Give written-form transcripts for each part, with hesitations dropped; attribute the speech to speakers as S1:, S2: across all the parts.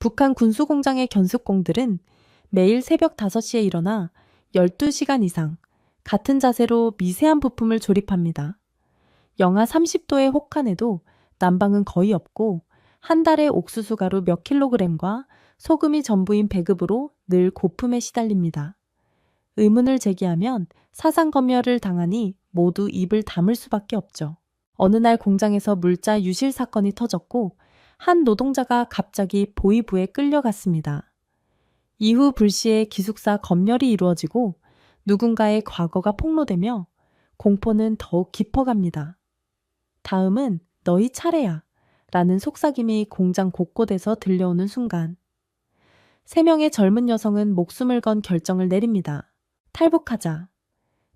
S1: 북한 군수공장의 견습공들은 매일 새벽 5시에 일어나 12시간 이상 같은 자세로 미세한 부품을 조립합니다. 영하 30도의 혹한에도 난방은 거의 없고 한 달에 옥수수 가루 몇 킬로그램과 소금이 전부인 배급으로 늘 고품에 시달립니다. 의문을 제기하면 사상 검열을 당하니 모두 입을 다물 수밖에 없죠. 어느 날 공장에서 물자 유실 사건이 터졌고 한 노동자가 갑자기 보위부에 끌려갔습니다. 이후 불시에 기숙사 검열이 이루어지고 누군가의 과거가 폭로되며 공포는 더욱 깊어갑니다. 다음은 너희 차례야 라는 속삭임이 공장 곳곳에서 들려오는 순간 3명의 젊은 여성은 목숨을 건 결정을 내립니다. 탈북하자.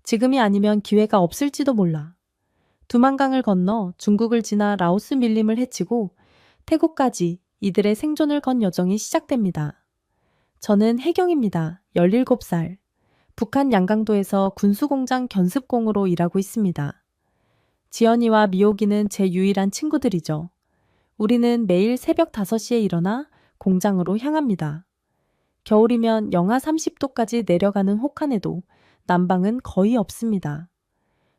S1: 지금이 아니면 기회가 없을지도 몰라. 두만강을 건너 중국을 지나 라오스 밀림을 헤치고 태국까지 이들의 생존을 건 여정이 시작됩니다. 저는 혜경입니다. 17살. 북한 양강도에서 군수공장 견습공으로 일하고 있습니다. 지연이와 미호기는 제 유일한 친구들이죠. 우리는 매일 새벽 5시에 일어나 공장으로 향합니다. 겨울이면 영하 30도까지 내려가는 혹한에도 난방은 거의 없습니다.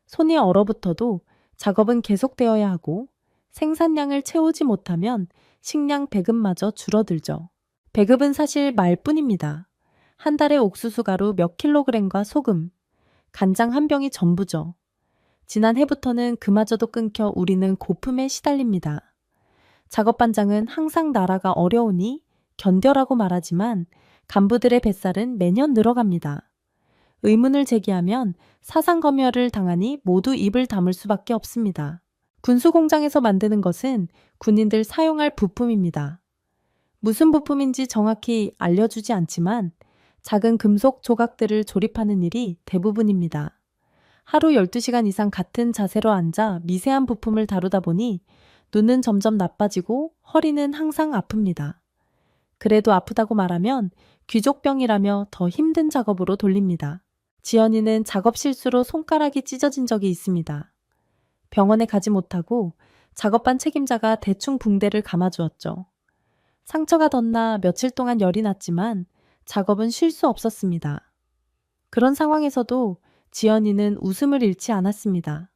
S1: 손이 얼어붙어도 작업은 계속되어야 하고 생산량을 채우지 못하면 식량 배급마저 줄어들죠. 배급은 사실 말뿐입니다. 한 달에 옥수수 가루 몇 킬로그램과 소금, 간장 한 병이 전부죠. 지난해부터는 그마저도 끊겨 우리는 고품에 시달립니다. 작업반장은 항상 나라가 어려우니 견뎌라고 말하지만 간부들의 뱃살은 매년 늘어갑니다. 의문을 제기하면 사상검열을 당하니 모두 입을 다물 수밖에 없습니다. 군수공장에서 만드는 것은 군인들 사용할 부품입니다. 무슨 부품인지 정확히 알려주지 않지만 작은 금속 조각들을 조립하는 일이 대부분입니다. 하루 12시간 이상 같은 자세로 앉아 미세한 부품을 다루다 보니 눈은 점점 나빠지고 허리는 항상 아픕니다. 그래도 아프다고 말하면 귀족병이라며 더 힘든 작업으로 돌립니다. 지연이는 작업 실수로 손가락이 찢어진 적이 있습니다. 병원에 가지 못하고 작업반 책임자가 대충 붕대를 감아주었죠. 상처가 덧나 며칠 동안 열이 났지만 작업은 쉴 수 없었습니다. 그런 상황에서도 지연이는 웃음을 잃지 않았습니다.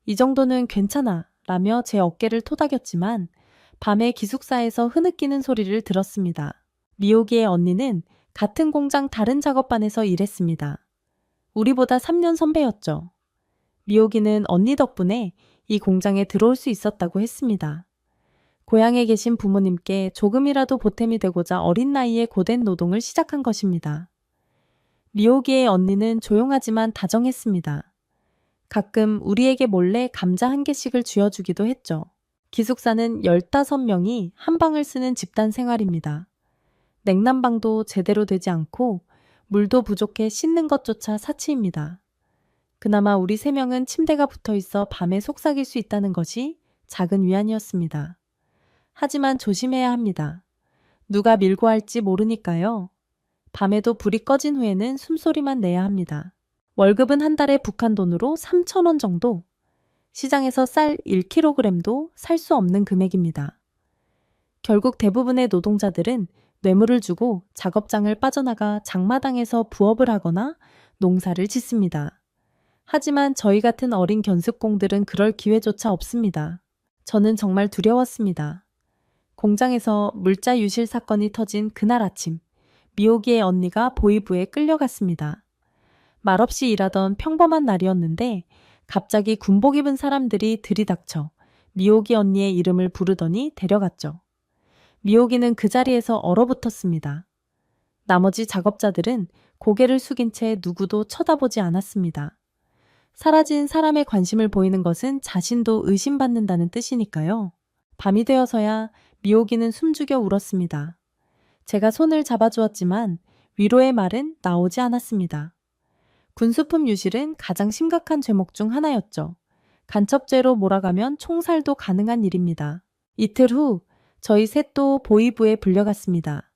S1: 이 정도는 괜찮아 라며 제 어깨를 토닥였지만 밤에 기숙사에서 흐느끼는 소리를 들었습니다. 미호기의 언니는 같은 공장 다른 작업반에서 일했습니다. 우리보다 3년 선배였죠. 미호기는 언니 덕분에 이 공장에 들어올 수 있었다고 했습니다. 고향에 계신 부모님께 조금이라도 보탬이 되고자 어린 나이에 고된 노동을 시작한 것입니다. 미호기의 언니는 조용하지만 다정했습니다. 가끔 우리에게 몰래 감자 1개씩을 쥐어주기도 했죠. 기숙사는 15명이 한 방을 쓰는 집단 생활입니다. 냉난방도 제대로 되지 않고 물도 부족해 씻는 것조차 사치입니다. 그나마 우리 3명은 침대가 붙어 있어 밤에 속삭일 수 있다는 것이 작은 위안이었습니다. 하지만 조심해야 합니다. 누가 밀고 할지 모르니까요. 밤에도 불이 꺼진 후에는 숨소리만 내야 합니다. 월급은 한 달에 북한 돈으로 3,000원 정도. 시장에서 쌀 1kg도 살 수 없는 금액입니다. 결국 대부분의 노동자들은 뇌물을 주고 작업장을 빠져나가 장마당에서 부업을 하거나 농사를 짓습니다. 하지만 저희 같은 어린 견습공들은 그럴 기회조차 없습니다. 저는 정말 두려웠습니다. 공장에서 물자 유실 사건이 터진 그날 아침, 미호기의 언니가 보위부에 끌려갔습니다. 말없이 일하던 평범한 날이었는데 갑자기 군복 입은 사람들이 들이닥쳐 미호기 언니의 이름을 부르더니 데려갔죠. 미호기는 그 자리에서 얼어붙었습니다. 나머지 작업자들은 고개를 숙인 채 누구도 쳐다보지 않았습니다. 사라진 사람의 관심을 보이는 것은 자신도 의심받는다는 뜻이니까요. 밤이 되어서야 미호기는 숨죽여 울었습니다. 제가 손을 잡아주었지만 위로의 말은 나오지 않았습니다. 군수품 유실은 가장 심각한 죄목 중 하나였죠. 간첩죄로 몰아가면 총살도 가능한 일입니다. 이틀 후 저희 셋도 보위부에 불려갔습니다.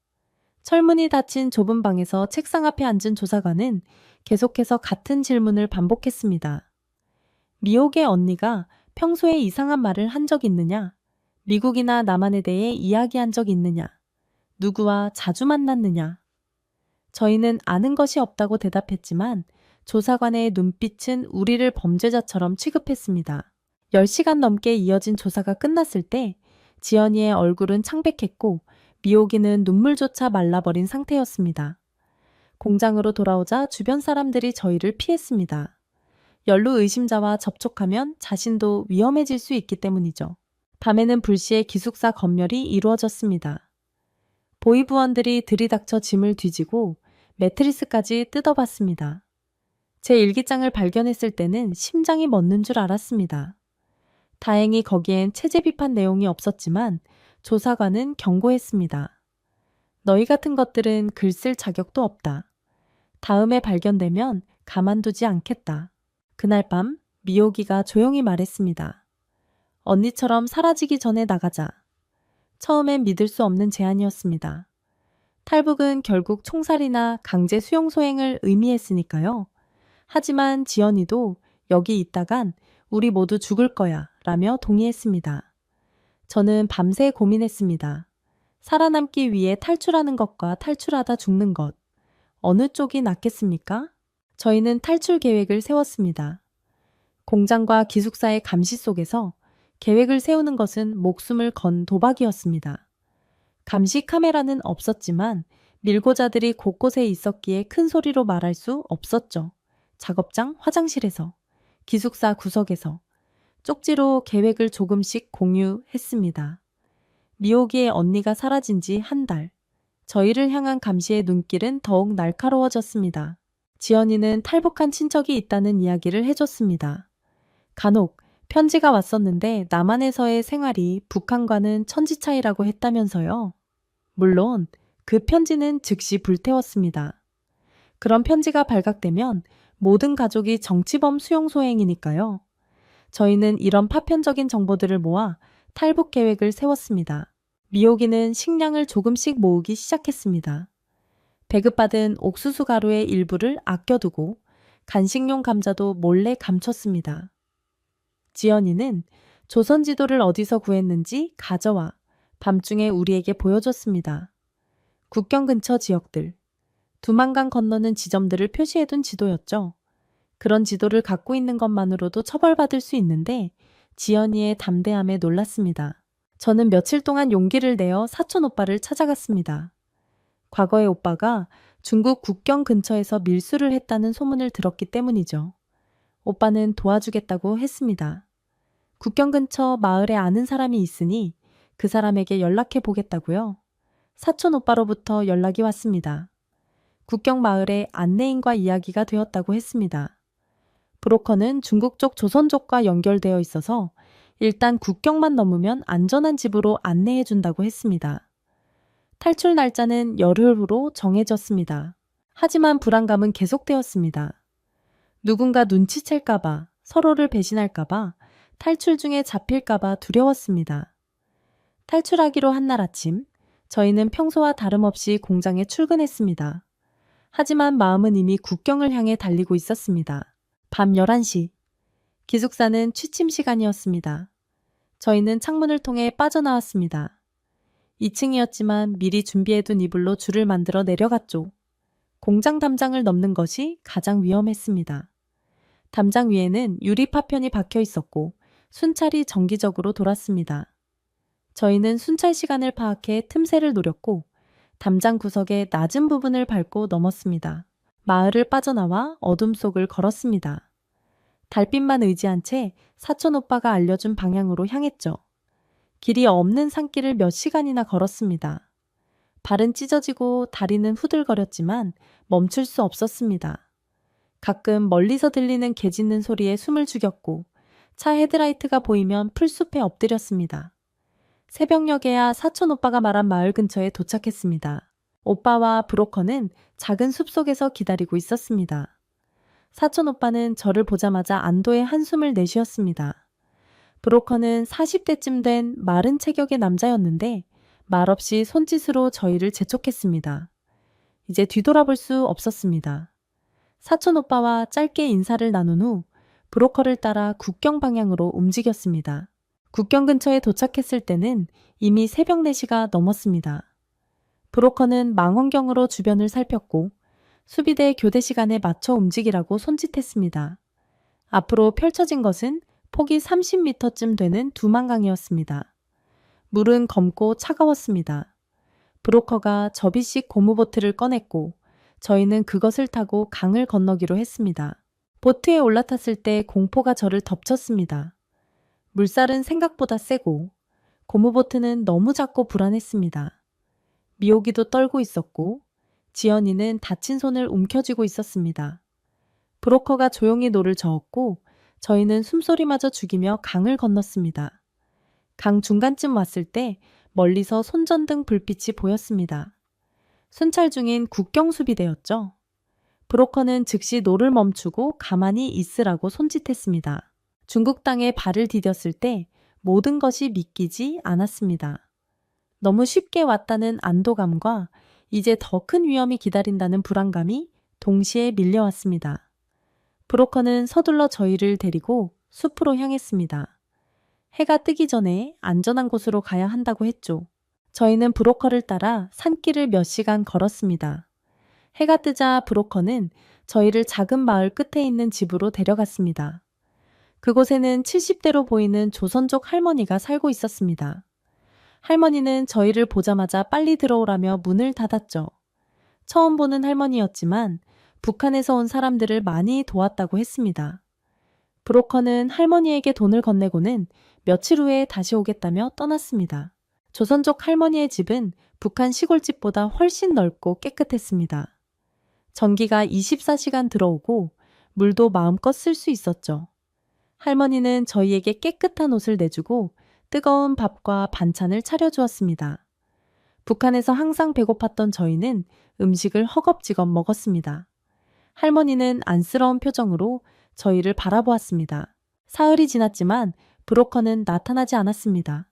S1: 철문이 닫힌 좁은 방에서 책상 앞에 앉은 조사관은 계속해서 같은 질문을 반복했습니다. 미호의 언니가 평소에 이상한 말을 한 적 있느냐? 미국이나 남한에 대해 이야기한 적 있느냐? 누구와 자주 만났느냐? 저희는 아는 것이 없다고 대답했지만 조사관의 눈빛은 우리를 범죄자처럼 취급했습니다. 10시간 넘게 이어진 조사가 끝났을 때 지연이의 얼굴은 창백했고 미옥이는 눈물조차 말라버린 상태였습니다. 공장으로 돌아오자 주변 사람들이 저희를 피했습니다. 연루 의심자와 접촉하면 자신도 위험해질 수 있기 때문이죠. 밤에는 불시에 기숙사 검열이 이루어졌습니다. 보이부원들이 들이닥쳐 짐을 뒤지고 매트리스까지 뜯어봤습니다. 제 일기장을 발견했을 때는 심장이 멎는 줄 알았습니다. 다행히 거기엔 체제 비판 내용이 없었지만 조사관은 경고했습니다. 너희 같은 것들은 글 쓸 자격도 없다. 다음에 발견되면 가만두지 않겠다. 그날 밤 미호기가 조용히 말했습니다. 언니처럼 사라지기 전에 나가자. 처음엔 믿을 수 없는 제안이었습니다. 탈북은 결국 총살이나 강제 수용소행을 의미했으니까요. 하지만 지연이도 여기 있다간 우리 모두 죽을 거야 라며 동의했습니다. 저는 밤새 고민했습니다. 살아남기 위해 탈출하는 것과 탈출하다 죽는 것. 어느 쪽이 낫겠습니까? 저희는 탈출 계획을 세웠습니다. 공장과 기숙사의 감시 속에서 계획을 세우는 것은 목숨을 건 도박이었습니다. 감시 카메라는 없었지만 밀고자들이 곳곳에 있었기에 큰 소리로 말할 수 없었죠. 작업장, 화장실에서, 기숙사 구석에서 쪽지로 계획을 조금씩 공유했습니다. 미호기의 언니가 사라진 지 한 달. 저희를 향한 감시의 눈길은 더욱 날카로워졌습니다. 지연이는 탈북한 친척이 있다는 이야기를 해줬습니다. 간혹 편지가 왔었는데 남한에서의 생활이 북한과는 천지 차이라고 했다면서요. 물론 그 편지는 즉시 불태웠습니다. 그런 편지가 발각되면 모든 가족이 정치범 수용소행이니까요. 저희는 이런 파편적인 정보들을 모아 탈북 계획을 세웠습니다. 미호기는 식량을 조금씩 모으기 시작했습니다. 배급받은 옥수수 가루의 일부를 아껴두고 간식용 감자도 몰래 감췄습니다. 지연이는 조선 지도를 어디서 구했는지 가져와 밤중에 우리에게 보여줬습니다. 국경 근처 지역들, 두만강 건너는 지점들을 표시해둔 지도였죠. 그런 지도를 갖고 있는 것만으로도 처벌받을 수 있는데 지연이의 담대함에 놀랐습니다. 저는 며칠 동안 용기를 내어 사촌 오빠를 찾아갔습니다. 과거에 오빠가 중국 국경 근처에서 밀수를 했다는 소문을 들었기 때문이죠. 오빠는 도와주겠다고 했습니다. 국경 근처 마을에 아는 사람이 있으니 그 사람에게 연락해 보겠다고요. 사촌 오빠로부터 연락이 왔습니다. 국경 마을에 안내인과 이야기가 되었다고 했습니다. 브로커는 중국 쪽 조선족과 연결되어 있어서 일단 국경만 넘으면 안전한 집으로 안내해 준다고 했습니다. 탈출 날짜는 열흘로 정해졌습니다. 하지만 불안감은 계속되었습니다. 누군가 눈치챌까봐, 서로를 배신할까봐, 탈출 중에 잡힐까봐 두려웠습니다. 탈출하기로 한 날 아침, 저희는 평소와 다름없이 공장에 출근했습니다. 하지만 마음은 이미 국경을 향해 달리고 있었습니다. 밤 11시. 기숙사는 취침 시간이었습니다. 저희는 창문을 통해 빠져나왔습니다. 2층이었지만 미리 준비해둔 이불로 줄을 만들어 내려갔죠. 공장 담장을 넘는 것이 가장 위험했습니다. 담장 위에는 유리 파편이 박혀 있었고 순찰이 정기적으로 돌았습니다. 저희는 순찰 시간을 파악해 틈새를 노렸고 담장 구석의 낮은 부분을 밟고 넘었습니다. 마을을 빠져나와 어둠 속을 걸었습니다. 달빛만 의지한 채 사촌 오빠가 알려준 방향으로 향했죠. 길이 없는 산길을 몇 시간이나 걸었습니다. 발은 찢어지고 다리는 후들거렸지만 멈출 수 없었습니다. 가끔 멀리서 들리는 개 짖는 소리에 숨을 죽였고 차 헤드라이트가 보이면 풀숲에 엎드렸습니다. 새벽녘에야 사촌 오빠가 말한 마을 근처에 도착했습니다. 오빠와 브로커는 작은 숲속에서 기다리고 있었습니다. 사촌 오빠는 저를 보자마자 안도의 한숨을 내쉬었습니다. 브로커는 40대쯤 된 마른 체격의 남자였는데 말없이 손짓으로 저희를 재촉했습니다. 이제 뒤돌아볼 수 없었습니다. 사촌 오빠와 짧게 인사를 나눈 후 브로커를 따라 국경 방향으로 움직였습니다. 국경 근처에 도착했을 때는 이미 새벽 4시가 넘었습니다. 브로커는 망원경으로 주변을 살폈고 수비대 교대 시간에 맞춰 움직이라고 손짓했습니다. 앞으로 펼쳐진 것은 폭이 30m쯤 되는 두만강이었습니다. 물은 검고 차가웠습니다. 브로커가 접이식 고무보트를 꺼냈고 저희는 그것을 타고 강을 건너기로 했습니다. 보트에 올라탔을 때 공포가 저를 덮쳤습니다. 물살은 생각보다 세고 고무보트는 너무 작고 불안했습니다. 미오기도 떨고 있었고 지연이는 다친 손을 움켜쥐고 있었습니다. 브로커가 조용히 노를 저었고 저희는 숨소리마저 죽이며 강을 건넜습니다. 강 중간쯤 왔을 때 멀리서 손전등 불빛이 보였습니다. 순찰 중인 국경수비대였죠. 브로커는 즉시 노를 멈추고 가만히 있으라고 손짓했습니다. 중국 땅에 발을 디뎠을 때 모든 것이 믿기지 않았습니다. 너무 쉽게 왔다는 안도감과 이제 더 큰 위험이 기다린다는 불안감이 동시에 밀려왔습니다. 브로커는 서둘러 저희를 데리고 숲으로 향했습니다. 해가 뜨기 전에 안전한 곳으로 가야 한다고 했죠. 저희는 브로커를 따라 산길을 몇 시간 걸었습니다. 해가 뜨자 브로커는 저희를 작은 마을 끝에 있는 집으로 데려갔습니다. 그곳에는 70대로 보이는 조선족 할머니가 살고 있었습니다. 할머니는 저희를 보자마자 빨리 들어오라며 문을 닫았죠. 처음 보는 할머니였지만 북한에서 온 사람들을 많이 도왔다고 했습니다. 브로커는 할머니에게 돈을 건네고는 며칠 후에 다시 오겠다며 떠났습니다. 조선족 할머니의 집은 북한 시골집보다 훨씬 넓고 깨끗했습니다. 전기가 24시간 들어오고 물도 마음껏 쓸 수 있었죠. 할머니는 저희에게 깨끗한 옷을 내주고 뜨거운 밥과 반찬을 차려주었습니다. 북한에서 항상 배고팠던 저희는 음식을 허겁지겁 먹었습니다. 할머니는 안쓰러운 표정으로 저희를 바라보았습니다. 사흘이 지났지만 브로커는 나타나지 않았습니다.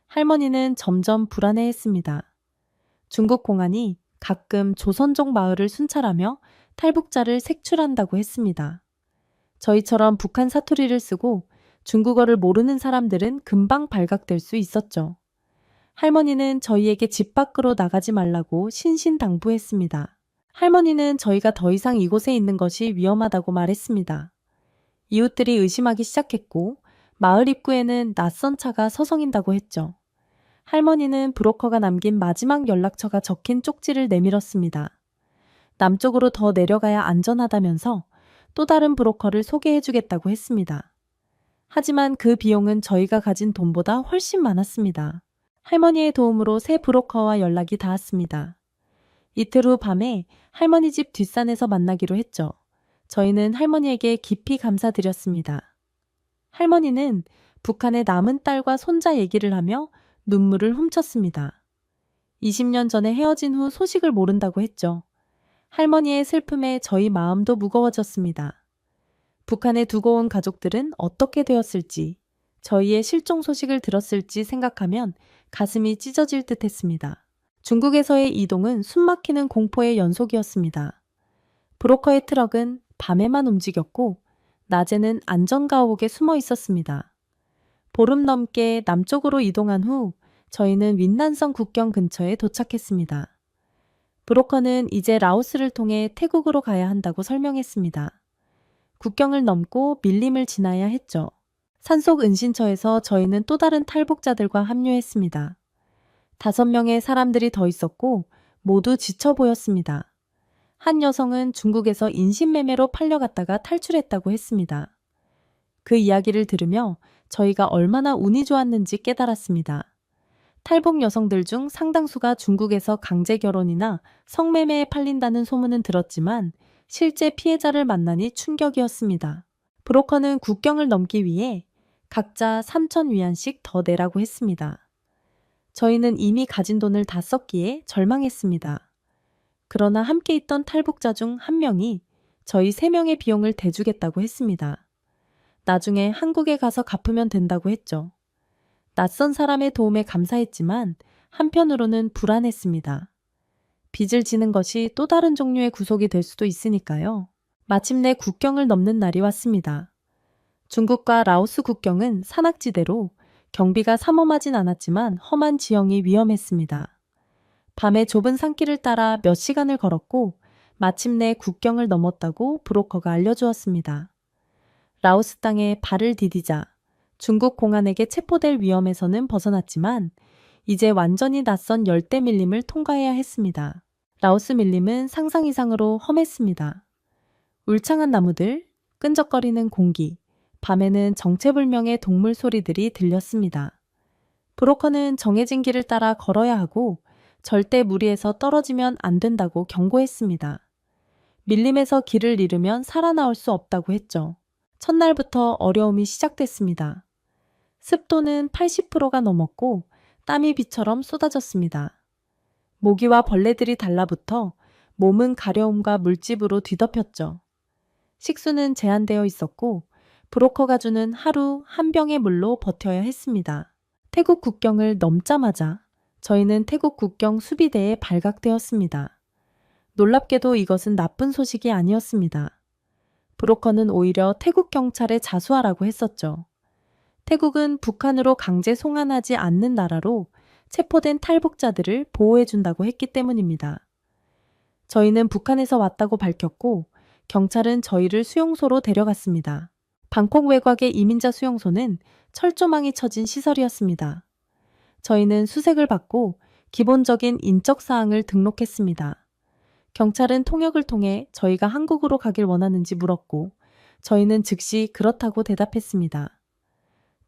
S1: 할머니는 점점 불안해했습니다. 중국 공안이 가끔 조선족 마을을 순찰하며 탈북자를 색출한다고 했습니다. 저희처럼 북한 사투리를 쓰고 중국어를 모르는 사람들은 금방 발각될 수 있었죠. 할머니는 저희에게 집 밖으로 나가지 말라고 신신당부했습니다. 할머니는 저희가 더 이상 이곳에 있는 것이 위험하다고 말했습니다. 이웃들이 의심하기 시작했고 마을 입구에는 낯선 차가 서성인다고 했죠. 할머니는 브로커가 남긴 마지막 연락처가 적힌 쪽지를 내밀었습니다. 남쪽으로 더 내려가야 안전하다면서 또 다른 브로커를 소개해주겠다고 했습니다. 하지만 그 비용은 저희가 가진 돈보다 훨씬 많았습니다. 할머니의 도움으로 새 브로커와 연락이 닿았습니다. 이틀 후 밤에 할머니 집 뒷산에서 만나기로 했죠. 저희는 할머니에게 깊이 감사드렸습니다. 할머니는 북한의 남은 딸과 손자 얘기를 하며 눈물을 훔쳤습니다. 20년 전에 헤어진 후 소식을 모른다고 했죠. 할머니의 슬픔에 저희 마음도 무거워졌습니다. 북한에 두고 온 가족들은 어떻게 되었을지, 저희의 실종 소식을 들었을지 생각하면 가슴이 찢어질 듯 했습니다. 중국에서의 이동은 숨막히는 공포의 연속이었습니다. 브로커의 트럭은 밤에만 움직였고 낮에는 안전가옥에 숨어 있었습니다. 보름 넘게 남쪽으로 이동한 후 저희는 윈난성 국경 근처에 도착했습니다. 브로커는 이제 라오스를 통해 태국으로 가야 한다고 설명했습니다. 국경을 넘고 밀림을 지나야 했죠. 산속 은신처에서 저희는 또 다른 탈북자들과 합류했습니다. 5명의 사람들이 더 있었고 모두 지쳐 보였습니다. 한 여성은 중국에서 인신매매로 팔려갔다가 탈출했다고 했습니다. 그 이야기를 들으며 저희가 얼마나 운이 좋았는지 깨달았습니다. 탈북 여성들 중 상당수가 중국에서 강제 결혼이나 성매매에 팔린다는 소문은 들었지만 실제 피해자를 만나니 충격이었습니다. 브로커는 국경을 넘기 위해 각자 3,000위안씩 더 내라고 했습니다. 저희는 이미 가진 돈을 다 썼기에 절망했습니다. 그러나 함께 있던 탈북자 중 한 명이 저희 3명의 비용을 대주겠다고 했습니다. 나중에 한국에 가서 갚으면 된다고 했죠. 낯선 사람의 도움에 감사했지만 한편으로는 불안했습니다. 빚을 지는 것이 또 다른 종류의 구속이 될 수도 있으니까요. 마침내 국경을 넘는 날이 왔습니다. 중국과 라오스 국경은 산악지대로 경비가 삼엄하진 않았지만 험한 지형이 위험했습니다. 밤의 좁은 산길을 따라 몇 시간을 걸었고 마침내 국경을 넘었다고 브로커가 알려주었습니다. 라오스 땅에 발을 디디자 중국 공안에게 체포될 위험에서는 벗어났지만 이제 완전히 낯선 열대 밀림을 통과해야 했습니다. 라오스 밀림은 상상 이상으로 험했습니다. 울창한 나무들, 끈적거리는 공기, 밤에는 정체불명의 동물 소리들이 들렸습니다. 브로커는 정해진 길을 따라 걸어야 하고 절대 무리해서 떨어지면 안 된다고 경고했습니다. 밀림에서 길을 잃으면 살아나올 수 없다고 했죠. 첫날부터 어려움이 시작됐습니다. 습도는 80%가 넘었고 땀이 비처럼 쏟아졌습니다. 모기와 벌레들이 달라붙어 몸은 가려움과 물집으로 뒤덮였죠. 식수는 제한되어 있었고 브로커가 주는 하루 한 병의 물로 버텨야 했습니다. 태국 국경을 넘자마자 저희는 태국 국경 수비대에 발각되었습니다. 놀랍게도 이것은 나쁜 소식이 아니었습니다. 브로커는 오히려 태국 경찰에 자수하라고 했었죠. 태국은 북한으로 강제 송환하지 않는 나라로 체포된 탈북자들을 보호해준다고 했기 때문입니다. 저희는 북한에서 왔다고 밝혔고 경찰은 저희를 수용소로 데려갔습니다. 방콕 외곽의 이민자 수용소는 철조망이 쳐진 시설이었습니다. 저희는 수색을 받고 기본적인 인적 사항을 등록했습니다. 경찰은 통역을 통해 저희가 한국으로 가길 원하는지 물었고 저희는 즉시 그렇다고 대답했습니다.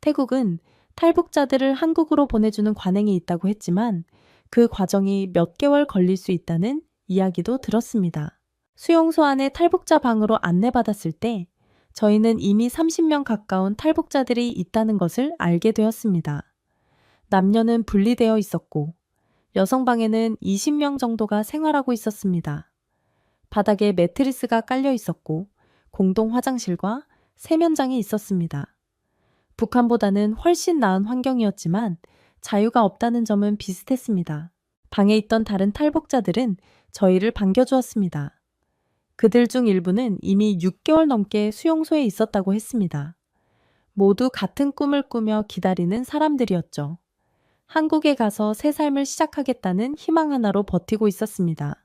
S1: 태국은 탈북자들을 한국으로 보내주는 관행이 있다고 했지만 그 과정이 몇 개월 걸릴 수 있다는 이야기도 들었습니다. 수용소 안에 탈북자 방으로 안내받았을 때 저희는 이미 30명 가까운 탈북자들이 있다는 것을 알게 되었습니다. 남녀는 분리되어 있었고 여성 방에는 20명 정도가 생활하고 있었습니다. 바닥에 매트리스가 깔려 있었고 공동 화장실과 세면장이 있었습니다. 북한보다는 훨씬 나은 환경이었지만 자유가 없다는 점은 비슷했습니다. 방에 있던 다른 탈북자들은 저희를 반겨주었습니다. 그들 중 일부는 이미 6개월 넘게 수용소에 있었다고 했습니다. 모두 같은 꿈을 꾸며 기다리는 사람들이었죠. 한국에 가서 새 삶을 시작하겠다는 희망 하나로 버티고 있었습니다.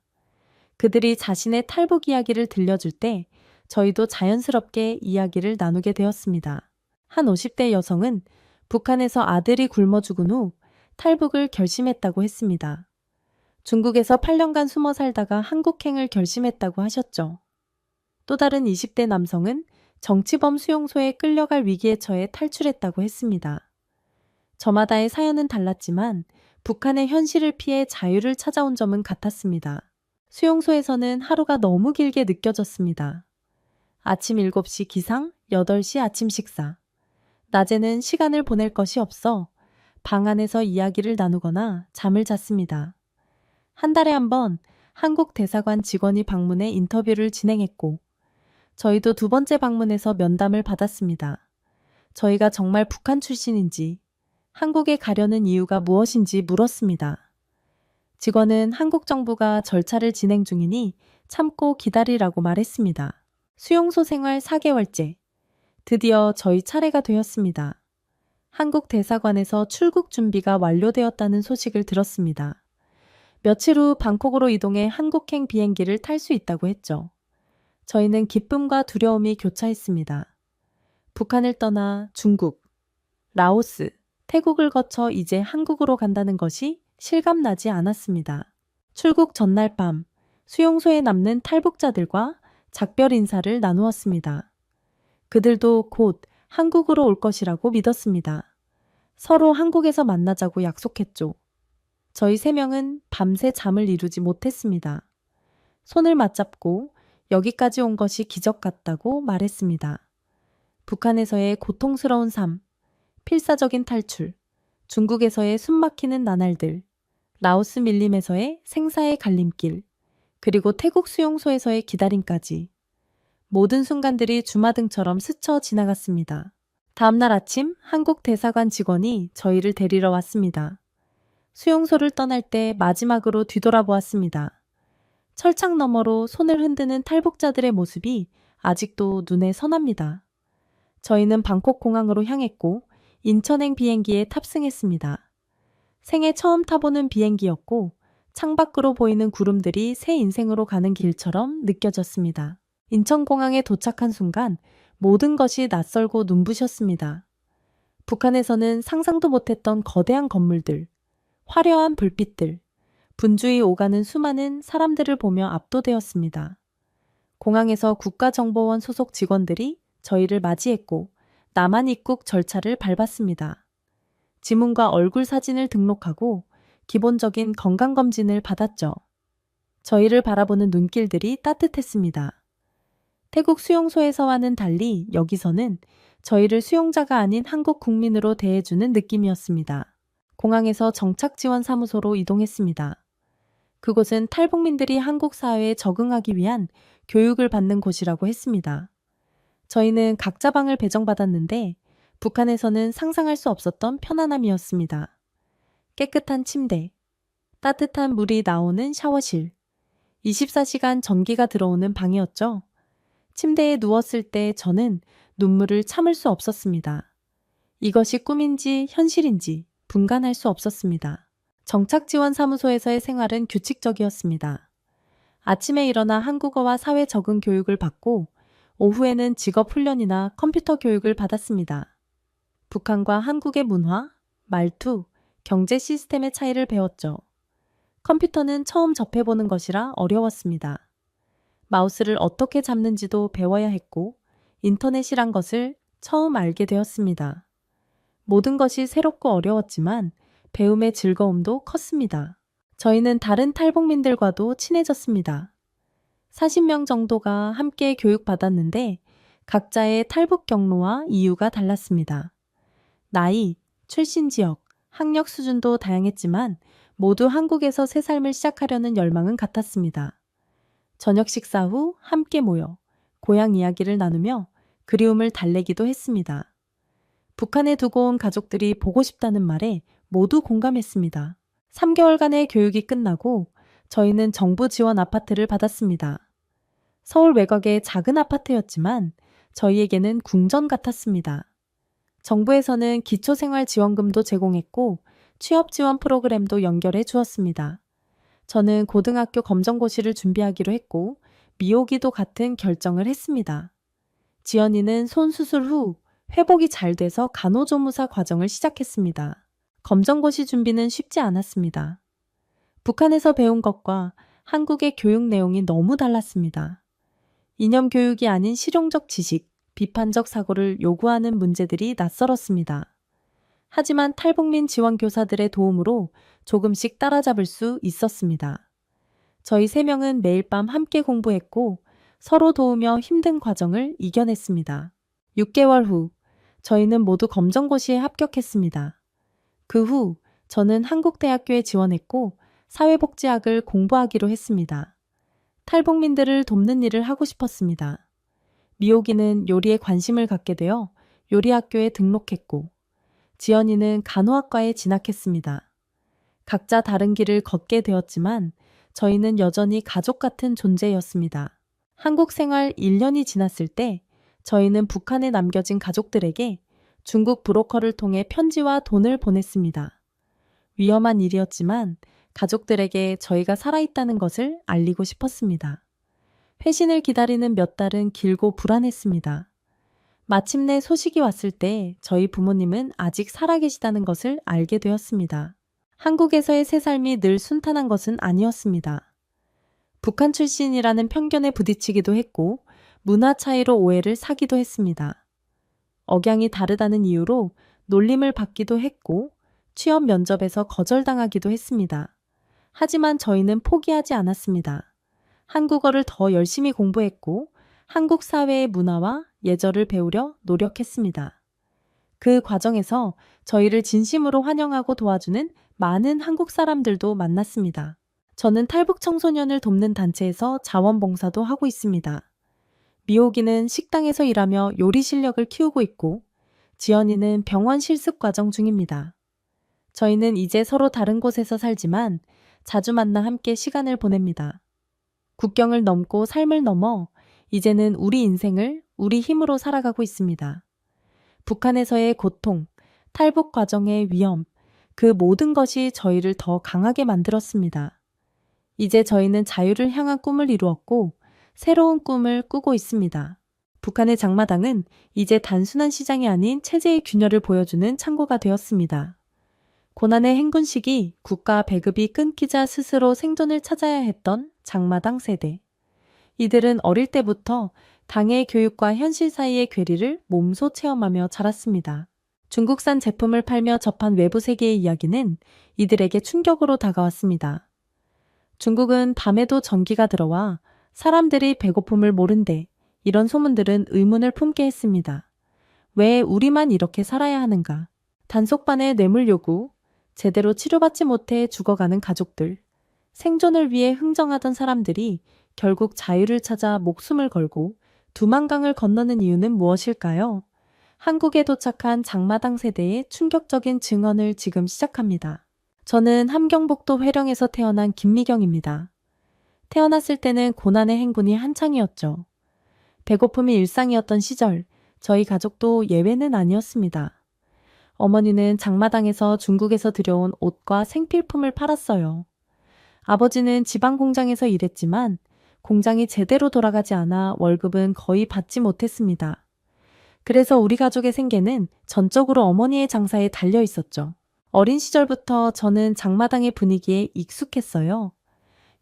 S1: 그들이 자신의 탈북 이야기를 들려줄 때 저희도 자연스럽게 이야기를 나누게 되었습니다. 한 50대 여성은 북한에서 아들이 굶어 죽은 후 탈북을 결심했다고 했습니다. 중국에서 8년간 숨어 살다가 한국행을 결심했다고 하셨죠. 또 다른 20대 남성은 정치범 수용소에 끌려갈 위기에 처해 탈출했다고 했습니다. 저마다의 사연은 달랐지만 북한의 현실을 피해 자유를 찾아온 점은 같았습니다. 수용소에서는 하루가 너무 길게 느껴졌습니다. 아침 7시 기상, 8시 아침 식사. 낮에는 시간을 보낼 것이 없어 방 안에서 이야기를 나누거나 잠을 잤습니다. 한 달에 한 번 한국 대사관 직원이 방문해 인터뷰를 진행했고 저희도 두 번째 방문에서 면담을 받았습니다. 저희가 정말 북한 출신인지 한국에 가려는 이유가 무엇인지 물었습니다. 직원은 한국 정부가 절차를 진행 중이니 참고 기다리라고 말했습니다. 수용소 생활 4개월째. 드디어 저희 차례가 되었습니다. 한국 대사관에서 출국 준비가 완료되었다는 소식을 들었습니다. 며칠 후 방콕으로 이동해 한국행 비행기를 탈 수 있다고 했죠. 저희는 기쁨과 두려움이 교차했습니다. 북한을 떠나 중국, 라오스, 태국을 거쳐 이제 한국으로 간다는 것이 실감나지 않았습니다. 출국 전날 밤 수용소에 남는 탈북자들과 작별 인사를 나누었습니다. 그들도 곧 한국으로 올 것이라고 믿었습니다. 서로 한국에서 만나자고 약속했죠. 저희 3명은 밤새 잠을 이루지 못했습니다. 손을 맞잡고 여기까지 온 것이 기적 같다고 말했습니다. 북한에서의 고통스러운 삶, 필사적인 탈출, 중국에서의 숨막히는 나날들, 라오스 밀림에서의 생사의 갈림길, 그리고 태국 수용소에서의 기다림까지 모든 순간들이 주마등처럼 스쳐 지나갔습니다. 다음날 아침 한국 대사관 직원이 저희를 데리러 왔습니다. 수용소를 떠날 때 마지막으로 뒤돌아보았습니다. 철창 너머로 손을 흔드는 탈북자들의 모습이 아직도 눈에 선합니다. 저희는 방콕 공항으로 향했고 인천행 비행기에 탑승했습니다. 생애 처음 타보는 비행기였고 창밖으로 보이는 구름들이 새 인생으로 가는 길처럼 느껴졌습니다. 인천공항에 도착한 순간 모든 것이 낯설고 눈부셨습니다. 북한에서는 상상도 못했던 거대한 건물들, 화려한 불빛들, 분주히 오가는 수많은 사람들을 보며 압도되었습니다. 공항에서 국가정보원 소속 직원들이 저희를 맞이했고 남한 입국 절차를 밟았습니다. 지문과 얼굴 사진을 등록하고 기본적인 건강검진을 받았죠. 저희를 바라보는 눈길들이 따뜻했습니다. 태국 수용소에서와는 달리 여기서는 저희를 수용자가 아닌 한국 국민으로 대해주는 느낌이었습니다. 공항에서 정착지원사무소로 이동했습니다. 그곳은 탈북민들이 한국 사회에 적응하기 위한 교육을 받는 곳이라고 했습니다. 저희는 각자 방을 배정받았는데 북한에서는 상상할 수 없었던 편안함이었습니다. 깨끗한 침대, 따뜻한 물이 나오는 샤워실, 24시간 전기가 들어오는 방이었죠. 침대에 누웠을 때 저는 눈물을 참을 수 없었습니다. 이것이 꿈인지 현실인지 분간할 수 없었습니다. 정착지원사무소에서의 생활은 규칙적이었습니다. 아침에 일어나 한국어와 사회 적응 교육을 받고 오후에는 직업 훈련이나 컴퓨터 교육을 받았습니다. 북한과 한국의 문화, 말투, 경제 시스템의 차이를 배웠죠. 컴퓨터는 처음 접해보는 것이라 어려웠습니다. 마우스를 어떻게 잡는지도 배워야 했고 인터넷이란 것을 처음 알게 되었습니다. 모든 것이 새롭고 어려웠지만 배움의 즐거움도 컸습니다. 저희는 다른 탈북민들과도 친해졌습니다. 40명 정도가 함께 교육받았는데 각자의 탈북 경로와 이유가 달랐습니다. 나이, 출신 지역, 학력 수준도 다양했지만 모두 한국에서 새 삶을 시작하려는 열망은 같았습니다. 저녁 식사 후 함께 모여 고향 이야기를 나누며 그리움을 달래기도 했습니다. 북한에 두고 온 가족들이 보고 싶다는 말에 모두 공감했습니다. 3개월간의 교육이 끝나고 저희는 정부 지원 아파트를 받았습니다. 서울 외곽의 작은 아파트였지만 저희에게는 궁전 같았습니다. 정부에서는 기초생활지원금도 제공했고 취업 지원 프로그램도 연결해 주었습니다. 저는 고등학교 검정고시를 준비하기로 했고 미호기도 같은 결정을 했습니다. 지연이는 손 수술 후 회복이 잘 돼서 간호조무사 과정을 시작했습니다. 검정고시 준비는 쉽지 않았습니다. 북한에서 배운 것과 한국의 교육 내용이 너무 달랐습니다. 이념 교육이 아닌 실용적 지식, 비판적 사고를 요구하는 문제들이 낯설었습니다. 하지만 탈북민 지원 교사들의 도움으로 조금씩 따라잡을 수 있었습니다. 저희 3명은 매일 밤 함께 공부했고 서로 도우며 힘든 과정을 이겨냈습니다. 6개월 후 저희는 모두 검정고시에 합격했습니다. 그 후 저는 한국대학교에 지원했고 사회복지학을 공부하기로 했습니다. 탈북민들을 돕는 일을 하고 싶었습니다. 미호기는 요리에 관심을 갖게 되어 요리학교에 등록했고 지연이는 간호학과에 진학했습니다. 각자 다른 길을 걷게 되었지만 저희는 여전히 가족 같은 존재였습니다. 한국 생활 1년이 지났을 때 저희는 북한에 남겨진 가족들에게 중국 브로커를 통해 편지와 돈을 보냈습니다. 위험한 일이었지만 가족들에게 저희가 살아있다는 것을 알리고 싶었습니다. 회신을 기다리는 몇 달은 길고 불안했습니다. 마침내 소식이 왔을 때 저희 부모님은 아직 살아계시다는 것을 알게 되었습니다. 한국에서의 새 삶이 늘 순탄한 것은 아니었습니다. 북한 출신이라는 편견에 부딪히기도 했고 문화 차이로 오해를 사기도 했습니다. 억양이 다르다는 이유로 놀림을 받기도 했고 취업 면접에서 거절당하기도 했습니다. 하지만 저희는 포기하지 않았습니다. 한국어를 더 열심히 공부했고 한국 사회의 문화와 예절을 배우려 노력했습니다. 그 과정에서 저희를 진심으로 환영하고 도와주는 많은 한국 사람들도 만났습니다. 저는 탈북 청소년을 돕는 단체에서 자원봉사도 하고 있습니다. 미호기는 식당에서 일하며 요리 실력을 키우고 있고 지연이는 병원 실습 과정 중입니다. 저희는 이제 서로 다른 곳에서 살지만 자주 만나 함께 시간을 보냅니다. 국경을 넘고 삶을 넘어 이제는 우리 인생을 우리 힘으로 살아가고 있습니다. 북한에서의 고통, 탈북 과정의 위험, 그 모든 것이 저희를 더 강하게 만들었습니다. 이제 저희는 자유를 향한 꿈을 이루었고 새로운 꿈을 꾸고 있습니다. 북한의 장마당은 이제 단순한 시장이 아닌 체제의 균열을 보여주는 창고가 되었습니다. 고난의 행군 시기 국가 배급이 끊기자 스스로 생존을 찾아야 했던 장마당 세대. 이들은 어릴 때부터 당의 교육과 현실 사이의 괴리를 몸소 체험하며 자랐습니다. 중국산 제품을 팔며 접한 외부 세계의 이야기는 이들에게 충격으로 다가왔습니다. 중국은 밤에도 전기가 들어와 사람들이 배고픔을 모른대. 이런 소문들은 의문을 품게 했습니다. 왜 우리만 이렇게 살아야 하는가? 단속반의 뇌물 요구, 제대로 치료받지 못해 죽어가는 가족들, 생존을 위해 흥정하던 사람들이 결국 자유를 찾아 목숨을 걸고 두만강을 건너는 이유는 무엇일까요? 한국에 도착한 장마당 세대의 충격적인 증언을 지금 시작합니다. 저는 함경북도 회령에서 태어난 김미경입니다. 태어났을 때는 고난의 행군이 한창이었죠. 배고픔이 일상이었던 시절, 저희 가족도 예외는 아니었습니다. 어머니는 장마당에서 중국에서 들여온 옷과 생필품을 팔았어요. 아버지는 지방 공장에서 일했지만 공장이 제대로 돌아가지 않아 월급은 거의 받지 못했습니다. 그래서 우리 가족의 생계는 전적으로 어머니의 장사에 달려 있었죠. 어린 시절부터 저는 장마당의 분위기에 익숙했어요.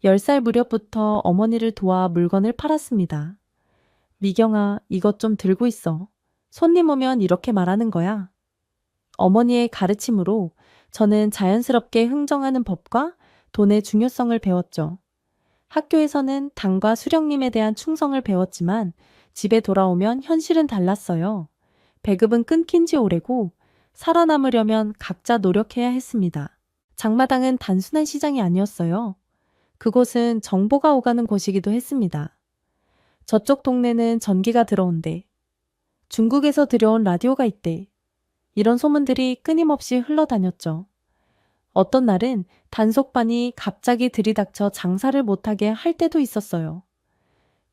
S1: 10살 무렵부터 어머니를 도와 물건을 팔았습니다. 미경아, 이것 좀 들고 있어. 손님 오면 이렇게 말하는 거야. 어머니의 가르침으로 저는 자연스럽게 흥정하는 법과 돈의 중요성을 배웠죠. 학교에서는 당과 수령님에 대한 충성을 배웠지만 집에 돌아오면 현실은 달랐어요. 배급은 끊긴 지 오래고 살아남으려면 각자 노력해야 했습니다. 장마당은 단순한 시장이 아니었어요. 그곳은 정보가 오가는 곳이기도 했습니다. 저쪽 동네는 전기가 들어온대. 중국에서 들여온 라디오가 있대. 이런 소문들이 끊임없이 흘러다녔죠. 어떤 날은 단속반이 갑자기 들이닥쳐 장사를 못하게 할 때도 있었어요.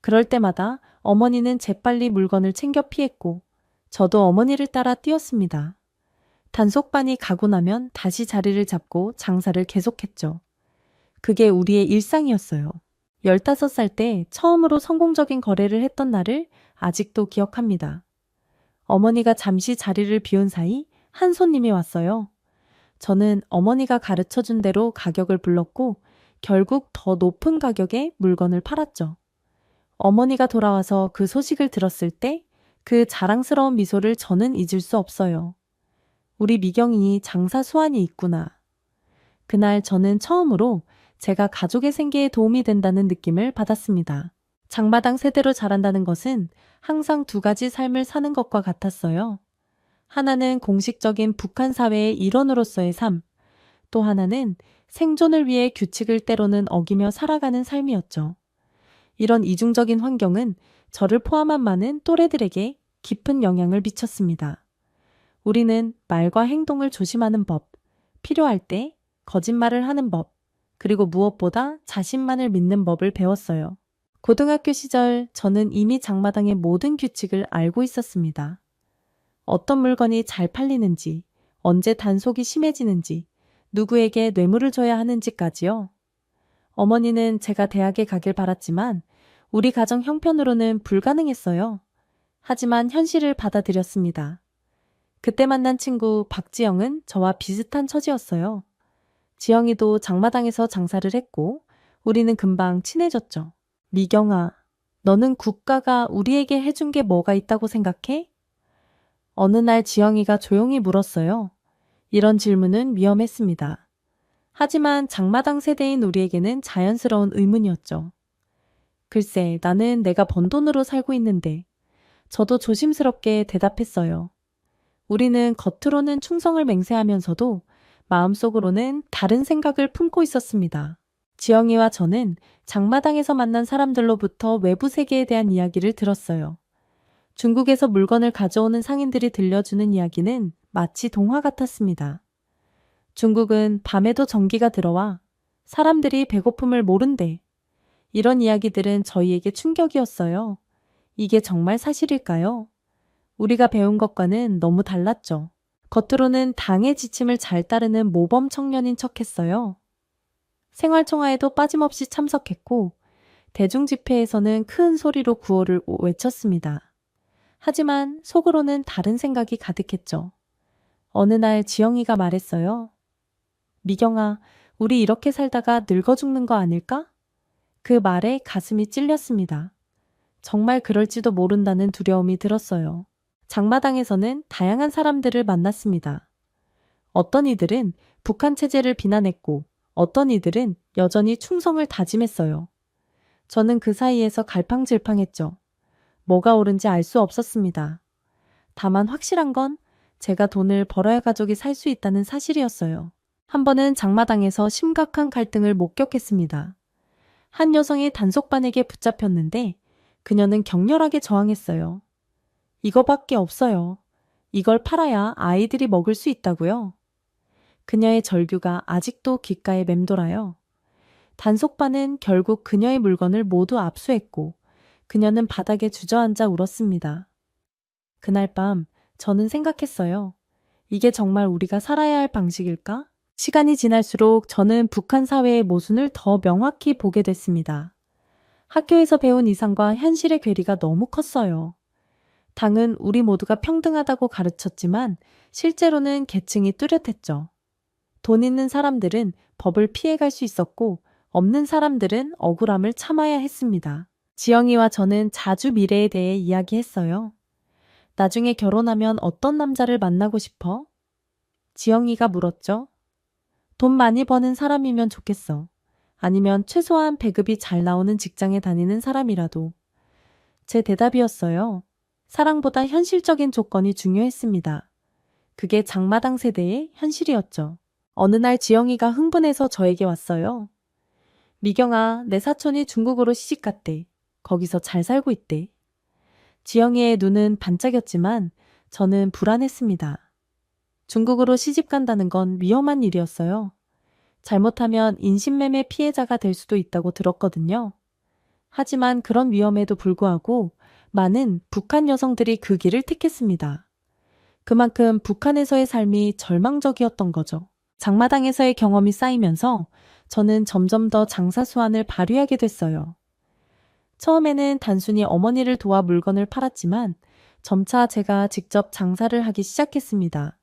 S1: 그럴 때마다 어머니는 재빨리 물건을 챙겨 피했고 저도 어머니를 따라 뛰었습니다. 단속반이 가고 나면 다시 자리를 잡고 장사를 계속했죠. 그게 우리의 일상이었어요. 15살 때 처음으로 성공적인 거래를 했던 날을 아직도 기억합니다. 어머니가 잠시 자리를 비운 사이 한 손님이 왔어요. 저는 어머니가 가르쳐준 대로 가격을 불렀고 결국 더 높은 가격에 물건을 팔았죠. 어머니가 돌아와서 그 소식을 들었을 때 그 자랑스러운 미소를 저는 잊을 수 없어요. 우리 미경이 장사 수완이 있구나. 그날 저는 처음으로 제가 가족의 생계에 도움이 된다는 느낌을 받았습니다. 장마당 세대로 자란다는 것은 항상 두 가지 삶을 사는 것과 같았어요. 하나는 공식적인 북한 사회의 일원으로서의 삶, 또 하나는 생존을 위해 규칙을 때로는 어기며 살아가는 삶이었죠. 이런 이중적인 환경은 저를 포함한 많은 또래들에게 깊은 영향을 미쳤습니다. 우리는 말과 행동을 조심하는 법, 필요할 때 거짓말을 하는 법, 그리고 무엇보다 자신만을 믿는 법을 배웠어요. 고등학교 시절 저는 이미 장마당의 모든 규칙을 알고 있었습니다. 어떤 물건이 잘 팔리는지, 언제 단속이 심해지는지, 누구에게 뇌물을 줘야 하는지까지요. 어머니는 제가 대학에 가길 바랐지만 우리 가정 형편으로는 불가능했어요. 하지만 현실을 받아들였습니다. 그때 만난 친구 박지영은 저와 비슷한 처지였어요. 지영이도 장마당에서 장사를 했고 우리는 금방 친해졌죠. 미경아, 너는 국가가 우리에게 해준 게 뭐가 있다고 생각해? 어느 날 지영이가 조용히 물었어요. 이런 질문은 위험했습니다. 하지만 장마당 세대인 우리에게는 자연스러운 의문이었죠. 글쎄, 나는 내가 번 돈으로 살고 있는데. 저도 조심스럽게 대답했어요. 우리는 겉으로는 충성을 맹세하면서도 마음속으로는 다른 생각을 품고 있었습니다. 지영이와 저는 장마당에서 만난 사람들로부터 외부 세계에 대한 이야기를 들었어요. 중국에서 물건을 가져오는 상인들이 들려주는 이야기는 마치 동화 같았습니다. 중국은 밤에도 전기가 들어와 사람들이 배고픔을 모른대. 이런 이야기들은 저희에게 충격이었어요. 이게 정말 사실일까요? 우리가 배운 것과는 너무 달랐죠. 겉으로는 당의 지침을 잘 따르는 모범 청년인 척했어요. 생활총화에도 빠짐없이 참석했고 대중집회에서는 큰 소리로 구호를 외쳤습니다. 하지만 속으로는 다른 생각이 가득했죠. 어느 날 지영이가 말했어요. 미경아, 우리 이렇게 살다가 늙어 죽는 거 아닐까? 그 말에 가슴이 찔렸습니다. 정말 그럴지도 모른다는 두려움이 들었어요. 장마당에서는 다양한 사람들을 만났습니다. 어떤 이들은 북한 체제를 비난했고 어떤 이들은 여전히 충성을 다짐했어요. 저는 그 사이에서 갈팡질팡했죠. 뭐가 옳은지 알 수 없었습니다. 다만 확실한 건 제가 돈을 벌어야 가족이 살 수 있다는 사실이었어요. 한 번은 장마당에서 심각한 갈등을 목격했습니다. 한 여성이 단속반에게 붙잡혔는데 그녀는 격렬하게 저항했어요. 이거밖에 없어요. 이걸 팔아야 아이들이 먹을 수 있다고요. 그녀의 절규가 아직도 귓가에 맴돌아요. 단속반은 결국 그녀의 물건을 모두 압수했고 그녀는 바닥에 주저앉아 울었습니다. 그날 밤 저는 생각했어요. 이게 정말 우리가 살아야 할 방식일까? 시간이 지날수록 저는 북한 사회의 모순을 더 명확히 보게 됐습니다. 학교에서 배운 이상과 현실의 괴리가 너무 컸어요. 당은 우리 모두가 평등하다고 가르쳤지만 실제로는 계층이 뚜렷했죠. 돈 있는 사람들은 법을 피해갈 수 있었고 없는 사람들은 억울함을 참아야 했습니다. 지영이와 저는 자주 미래에 대해 이야기했어요. 나중에 결혼하면 어떤 남자를 만나고 싶어? 지영이가 물었죠. 돈 많이 버는 사람이면 좋겠어. 아니면 최소한 배급이 잘 나오는 직장에 다니는 사람이라도. 제 대답이었어요. 사랑보다 현실적인 조건이 중요했습니다. 그게 장마당 세대의 현실이었죠. 어느 날 지영이가 흥분해서 저에게 왔어요. 미경아, 내 사촌이 중국으로 시집갔대. 거기서 잘 살고 있대. 지영이의 눈은 반짝였지만 저는 불안했습니다. 중국으로 시집 간다는 건 위험한 일이었어요. 잘못하면 인신매매 피해자가 될 수도 있다고 들었거든요. 하지만 그런 위험에도 불구하고 많은 북한 여성들이 그 길을 택했습니다. 그만큼 북한에서의 삶이 절망적이었던 거죠. 장마당에서의 경험이 쌓이면서 저는 점점 더 장사 수완을 발휘하게 됐어요. 처음에는 단순히 어머니를 도와 물건을 팔았지만 점차 제가 직접 장사를 하기 시작했습니다.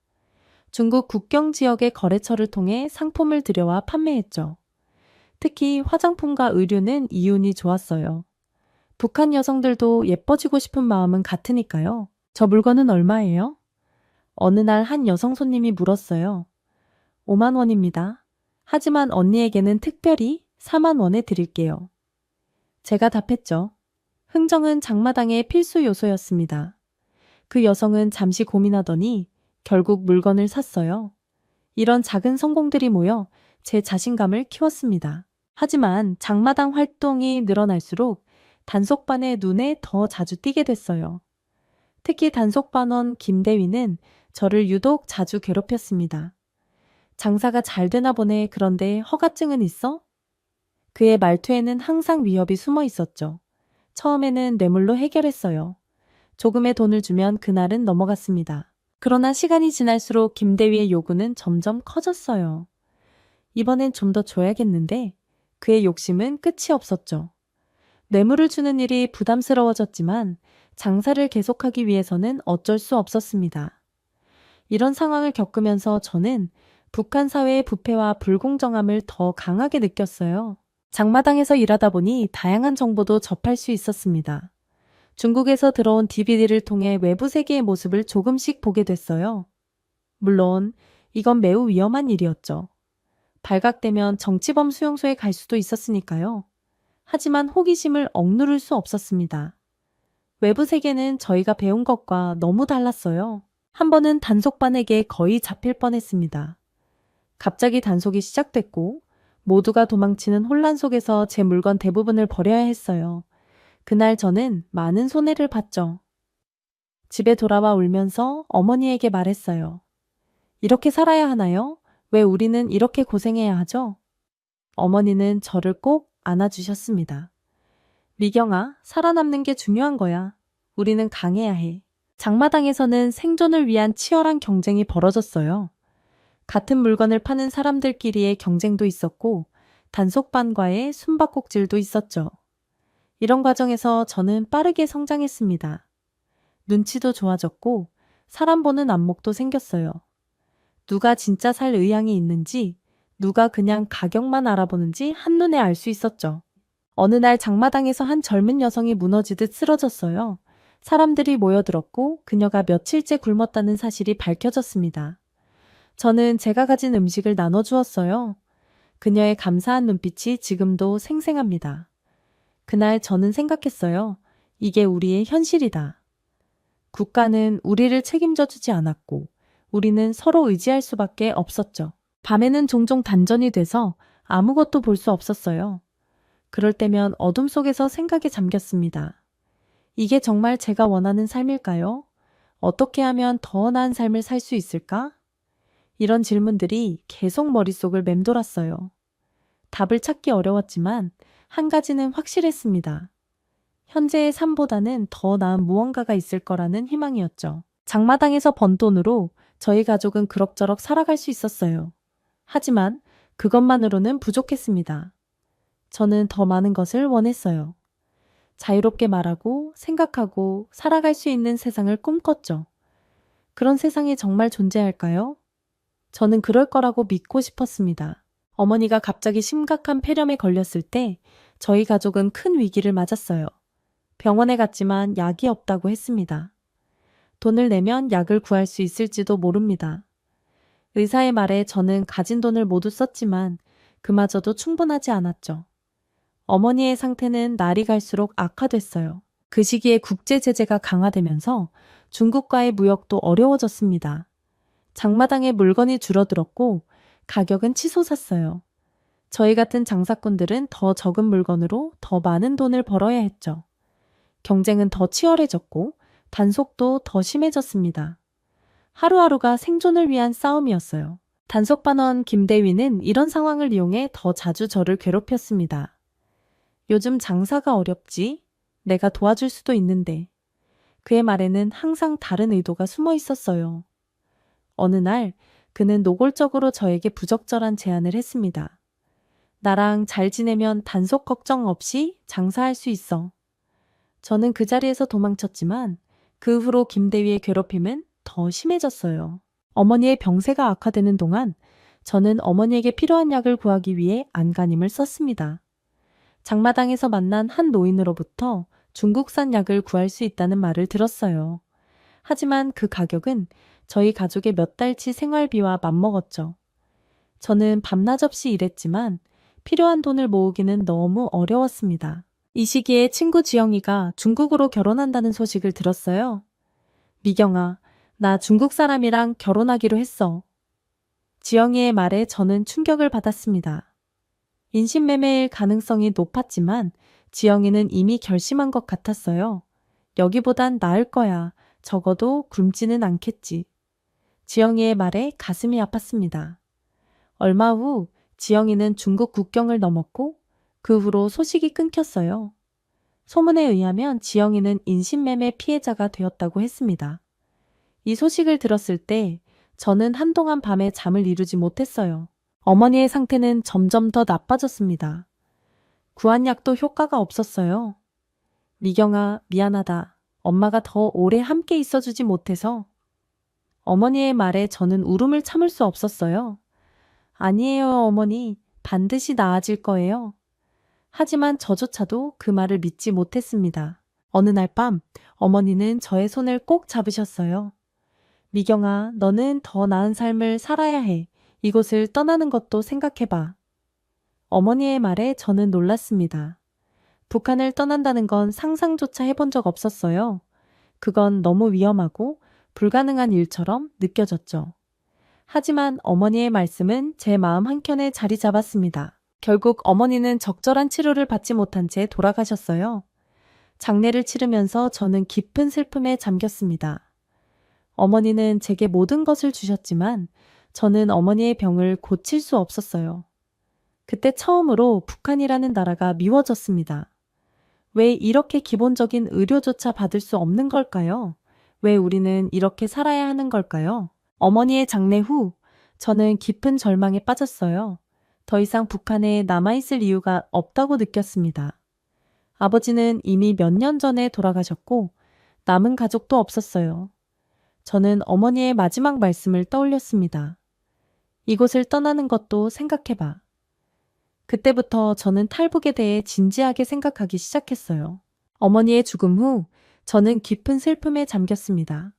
S1: 중국 국경 지역의 거래처를 통해 상품을 들여와 판매했죠. 특히 화장품과 의류는 이윤이 좋았어요. 북한 여성들도 예뻐지고 싶은 마음은 같으니까요. 저 물건은 얼마예요? 어느 날 한 여성 손님이 물었어요. 5만 원입니다. 하지만 언니에게는 특별히 4만 원에 드릴게요. 제가 답했죠. 흥정은 장마당의 필수 요소였습니다. 그 여성은 잠시 고민하더니 결국 물건을 샀어요. 이런 작은 성공들이 모여 제 자신감을 키웠습니다. 하지만 장마당 활동이 늘어날수록 단속반의 눈에 더 자주 띄게 됐어요. 특히 단속반원 김대위는 저를 유독 자주 괴롭혔습니다. 장사가 잘 되나 보네. 그런데 허가증은 있어? 그의 말투에는 항상 위협이 숨어 있었죠. 처음에는 뇌물로 해결했어요. 조금의 돈을 주면 그날은 넘어갔습니다. 그러나 시간이 지날수록 김대위의 요구는 점점 커졌어요. 이번엔 좀 더 줘야겠는데 그의 욕심은 끝이 없었죠. 뇌물을 주는 일이 부담스러워졌지만 장사를 계속하기 위해서는 어쩔 수 없었습니다. 이런 상황을 겪으면서 저는 북한 사회의 부패와 불공정함을 더 강하게 느꼈어요. 장마당에서 일하다 보니 다양한 정보도 접할 수 있었습니다. 중국에서 들어온 DVD를 통해 외부 세계의 모습을 조금씩 보게 됐어요. 물론 이건 매우 위험한 일이었죠. 발각되면 정치범 수용소에 갈 수도 있었으니까요. 하지만 호기심을 억누를 수 없었습니다. 외부 세계는 저희가 배운 것과 너무 달랐어요. 한 번은 단속반에게 거의 잡힐 뻔했습니다. 갑자기 단속이 시작됐고 모두가 도망치는 혼란 속에서 제 물건 대부분을 버려야 했어요. 그날 저는 많은 손해를 봤죠. 집에 돌아와 울면서 어머니에게 말했어요. 이렇게 살아야 하나요? 왜 우리는 이렇게 고생해야 하죠? 어머니는 저를 꼭 안아주셨습니다. 미경아, 살아남는 게 중요한 거야. 우리는 강해야 해. 장마당에서는 생존을 위한 치열한 경쟁이 벌어졌어요. 같은 물건을 파는 사람들끼리의 경쟁도 있었고 단속반과의 숨바꼭질도 있었죠. 이런 과정에서 저는 빠르게 성장했습니다. 눈치도 좋아졌고 사람 보는 안목도 생겼어요. 누가 진짜 살 의향이 있는지, 누가 그냥 가격만 알아보는지 한눈에 알 수 있었죠. 어느 날 장마당에서 한 젊은 여성이 무너지듯 쓰러졌어요. 사람들이 모여들었고 그녀가 며칠째 굶었다는 사실이 밝혀졌습니다. 저는 제가 가진 음식을 나눠주었어요. 그녀의 감사한 눈빛이 지금도 생생합니다. 그날 저는 생각했어요. 이게 우리의 현실이다. 국가는 우리를 책임져 주지 않았고 우리는 서로 의지할 수밖에 없었죠. 밤에는 종종 단전이 돼서 아무것도 볼 수 없었어요. 그럴 때면 어둠 속에서 생각에 잠겼습니다. 이게 정말 제가 원하는 삶일까요? 어떻게 하면 더 나은 삶을 살 수 있을까? 이런 질문들이 계속 머릿속을 맴돌았어요. 답을 찾기 어려웠지만 한 가지는 확실했습니다. 현재의 삶보다는 더 나은 무언가가 있을 거라는 희망이었죠. 장마당에서 번 돈으로 저희 가족은 그럭저럭 살아갈 수 있었어요. 하지만 그것만으로는 부족했습니다. 저는 더 많은 것을 원했어요. 자유롭게 말하고 생각하고 살아갈 수 있는 세상을 꿈꿨죠. 그런 세상이 정말 존재할까요? 저는 그럴 거라고 믿고 싶었습니다. 어머니가 갑자기 심각한 폐렴에 걸렸을 때 저희 가족은 큰 위기를 맞았어요. 병원에 갔지만 약이 없다고 했습니다. 돈을 내면 약을 구할 수 있을지도 모릅니다. 의사의 말에 저는 가진 돈을 모두 썼지만 그마저도 충분하지 않았죠. 어머니의 상태는 날이 갈수록 악화됐어요. 그 시기에 국제 제재가 강화되면서 중국과의 무역도 어려워졌습니다. 장마당에 물건이 줄어들었고 가격은 치솟았어요. 저희 같은 장사꾼들은 더 적은 물건으로 더 많은 돈을 벌어야 했죠. 경쟁은 더 치열해졌고 단속도 더 심해졌습니다. 하루하루가 생존을 위한 싸움이었어요. 단속반원 김대위는 이런 상황을 이용해 더 자주 저를 괴롭혔습니다. 요즘 장사가 어렵지? 내가 도와줄 수도 있는데. 그의 말에는 항상 다른 의도가 숨어 있었어요. 어느 날 그는 노골적으로 저에게 부적절한 제안을 했습니다. 나랑 잘 지내면 단속 걱정 없이 장사할 수 있어. 저는 그 자리에서 도망쳤지만 그 후로 김대위의 괴롭힘은 더 심해졌어요. 어머니의 병세가 악화되는 동안 저는 어머니에게 필요한 약을 구하기 위해 안간힘을 썼습니다. 장마당에서 만난 한 노인으로부터 중국산 약을 구할 수 있다는 말을 들었어요. 하지만 그 가격은 저희 가족의 몇 달치 생활비와 맞먹었죠. 저는 밤낮 없이 일했지만 필요한 돈을 모으기는 너무 어려웠습니다. 이 시기에 친구 지영이가 중국으로 결혼한다는 소식을 들었어요. 미경아, 나 중국 사람이랑 결혼하기로 했어. 지영이의 말에 저는 충격을 받았습니다. 인신매매일 가능성이 높았지만 지영이는 이미 결심한 것 같았어요. 여기보단 나을 거야. 적어도 굶지는 않겠지. 지영이의 말에 가슴이 아팠습니다. 얼마 후 지영이는 중국 국경을 넘었고 그 후로 소식이 끊겼어요. 소문에 의하면 지영이는 인신매매 피해자가 되었다고 했습니다. 이 소식을 들었을 때 저는 한동안 밤에 잠을 이루지 못했어요. 어머니의 상태는 점점 더 나빠졌습니다. 구한 약도 효과가 없었어요. 미경아, 미안하다. 엄마가 더 오래 함께 있어주지 못해서. 어머니의 말에 저는 울음을 참을 수 없었어요. 아니에요, 어머니. 반드시 나아질 거예요. 하지만 저조차도 그 말을 믿지 못했습니다. 어느 날 밤 어머니는 저의 손을 꼭 잡으셨어요. 미경아, 너는 더 나은 삶을 살아야 해. 이곳을 떠나는 것도 생각해봐. 어머니의 말에 저는 놀랐습니다. 북한을 떠난다는 건 상상조차 해본 적 없었어요. 그건 너무 위험하고 불가능한 일처럼 느껴졌죠. 하지만 어머니의 말씀은 제 마음 한켠에 자리 잡았습니다. 결국 어머니는 적절한 치료를 받지 못한 채 돌아가셨어요. 장례를 치르면서 저는 깊은 슬픔에 잠겼습니다. 어머니는 제게 모든 것을 주셨지만 저는 어머니의 병을 고칠 수 없었어요. 그때 처음으로 북한이라는 나라가 미워졌습니다. 왜 이렇게 기본적인 의료조차 받을 수 없는 걸까요? 왜 우리는 이렇게 살아야 하는 걸까요? 어머니의 장례 후 저는 깊은 절망에 빠졌어요. 더 이상 북한에 남아있을 이유가 없다고 느꼈습니다. 아버지는 이미 몇 년 전에 돌아가셨고 남은 가족도 없었어요. 저는 어머니의 마지막 말씀을 떠올렸습니다. 이곳을 떠나는 것도 생각해봐. 그때부터 저는 탈북에 대해 진지하게 생각하기 시작했어요. 어머니의 죽음 후 저는 깊은 슬픔에 잠겼습니다.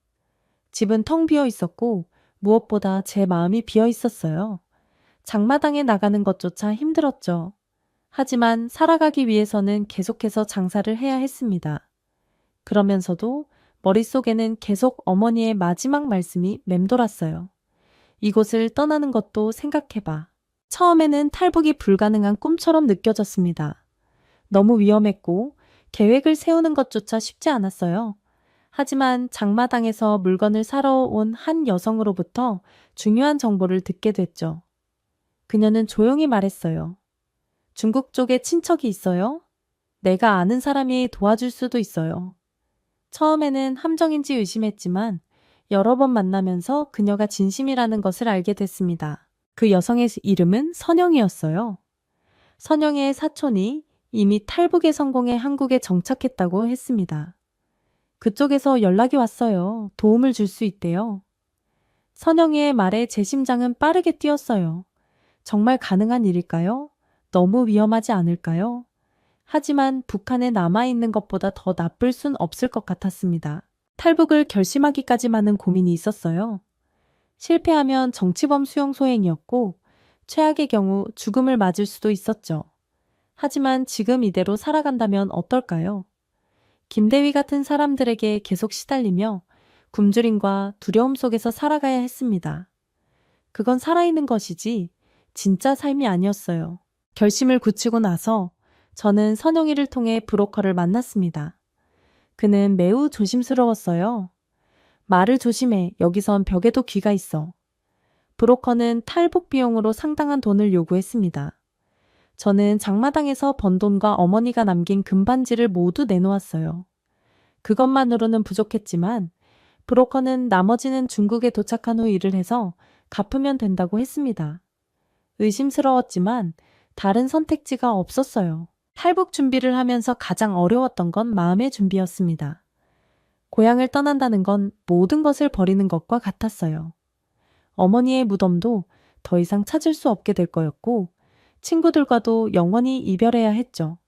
S1: 집은 텅 비어 있었고 무엇보다 제 마음이 비어 있었어요. 장마당에 나가는 것조차 힘들었죠. 하지만 살아가기 위해서는 계속해서 장사를 해야 했습니다. 그러면서도 머릿속에는 계속 어머니의 마지막 말씀이 맴돌았어요. 이곳을 떠나는 것도 생각해봐. 처음에는 탈북이 불가능한 꿈처럼 느껴졌습니다. 너무 위험했고 계획을 세우는 것조차 쉽지 않았어요. 하지만 장마당에서 물건을 사러 온 한 여성으로부터 중요한 정보를 듣게 됐죠. 그녀는 조용히 말했어요. 중국 쪽에 친척이 있어요? 내가 아는 사람이 도와줄 수도 있어요. 처음에는 함정인지 의심했지만 여러 번 만나면서 그녀가 진심이라는 것을 알게 됐습니다. 그 여성의 이름은 선영이었어요. 선영의 사촌이 이미 탈북에 성공해 한국에 정착했다고 했습니다. 그쪽에서 연락이 왔어요. 도움을 줄 수 있대요. 선영이의 말에 제 심장은 빠르게 뛰었어요. 정말 가능한 일일까요? 너무 위험하지 않을까요? 하지만 북한에 남아있는 것보다 더 나쁠 순 없을 것 같았습니다. 탈북을 결심하기까지만은 고민이 있었어요. 실패하면 정치범 수용 소행이었고 최악의 경우 죽음을 맞을 수도 있었죠. 하지만 지금 이대로 살아간다면 어떨까요? 김대휘 같은 사람들에게 계속 시달리며 굶주림과 두려움 속에서 살아가야 했습니다. 그건 살아있는 것이지 진짜 삶이 아니었어요. 결심을 굳히고 나서 저는 선영이를 통해 브로커를 만났습니다. 그는 매우 조심스러웠어요. 말을 조심해. 여기선 벽에도 귀가 있어. 브로커는 탈북 비용으로 상당한 돈을 요구했습니다. 저는 장마당에서 번 돈과 어머니가 남긴 금반지를 모두 내놓았어요. 그것만으로는 부족했지만 브로커는 나머지는 중국에 도착한 후 일을 해서 갚으면 된다고 했습니다. 의심스러웠지만 다른 선택지가 없었어요. 탈북 준비를 하면서 가장 어려웠던 건 마음의 준비였습니다. 고향을 떠난다는 건 모든 것을 버리는 것과 같았어요. 어머니의 무덤도 더 이상 찾을 수 없게 될 거였고 친구들과도 영원히 이별해야 했죠.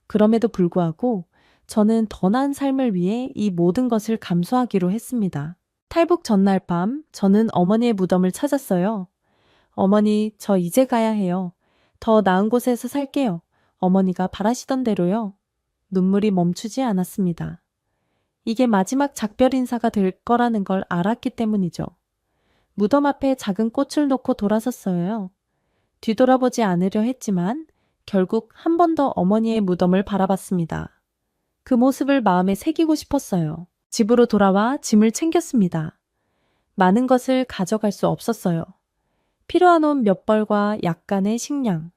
S1: 그럼에도 불구하고 저는 더 나은 삶을 위해 이 모든 것을 감수하기로 했습니다. 탈북 전날 밤 저는 어머니의 무덤을 찾았어요. 어머니, 저 이제 가야 해요. 더 나은 곳에서 살게요. 어머니가 바라시던 대로요. 눈물이 멈추지 않았습니다. 이게 마지막 작별 인사가 될 거라는 걸 알았기 때문이죠. 무덤 앞에 작은 꽃을 놓고 돌아섰어요. 뒤돌아보지 않으려 했지만 결국 한 번 더 어머니의 무덤을 바라봤습니다. 그 모습을 마음에 새기고 싶었어요. 집으로 돌아와 짐을 챙겼습니다. 많은 것을 가져갈 수 없었어요. 필요한 옷 몇 벌과 약간의 식량,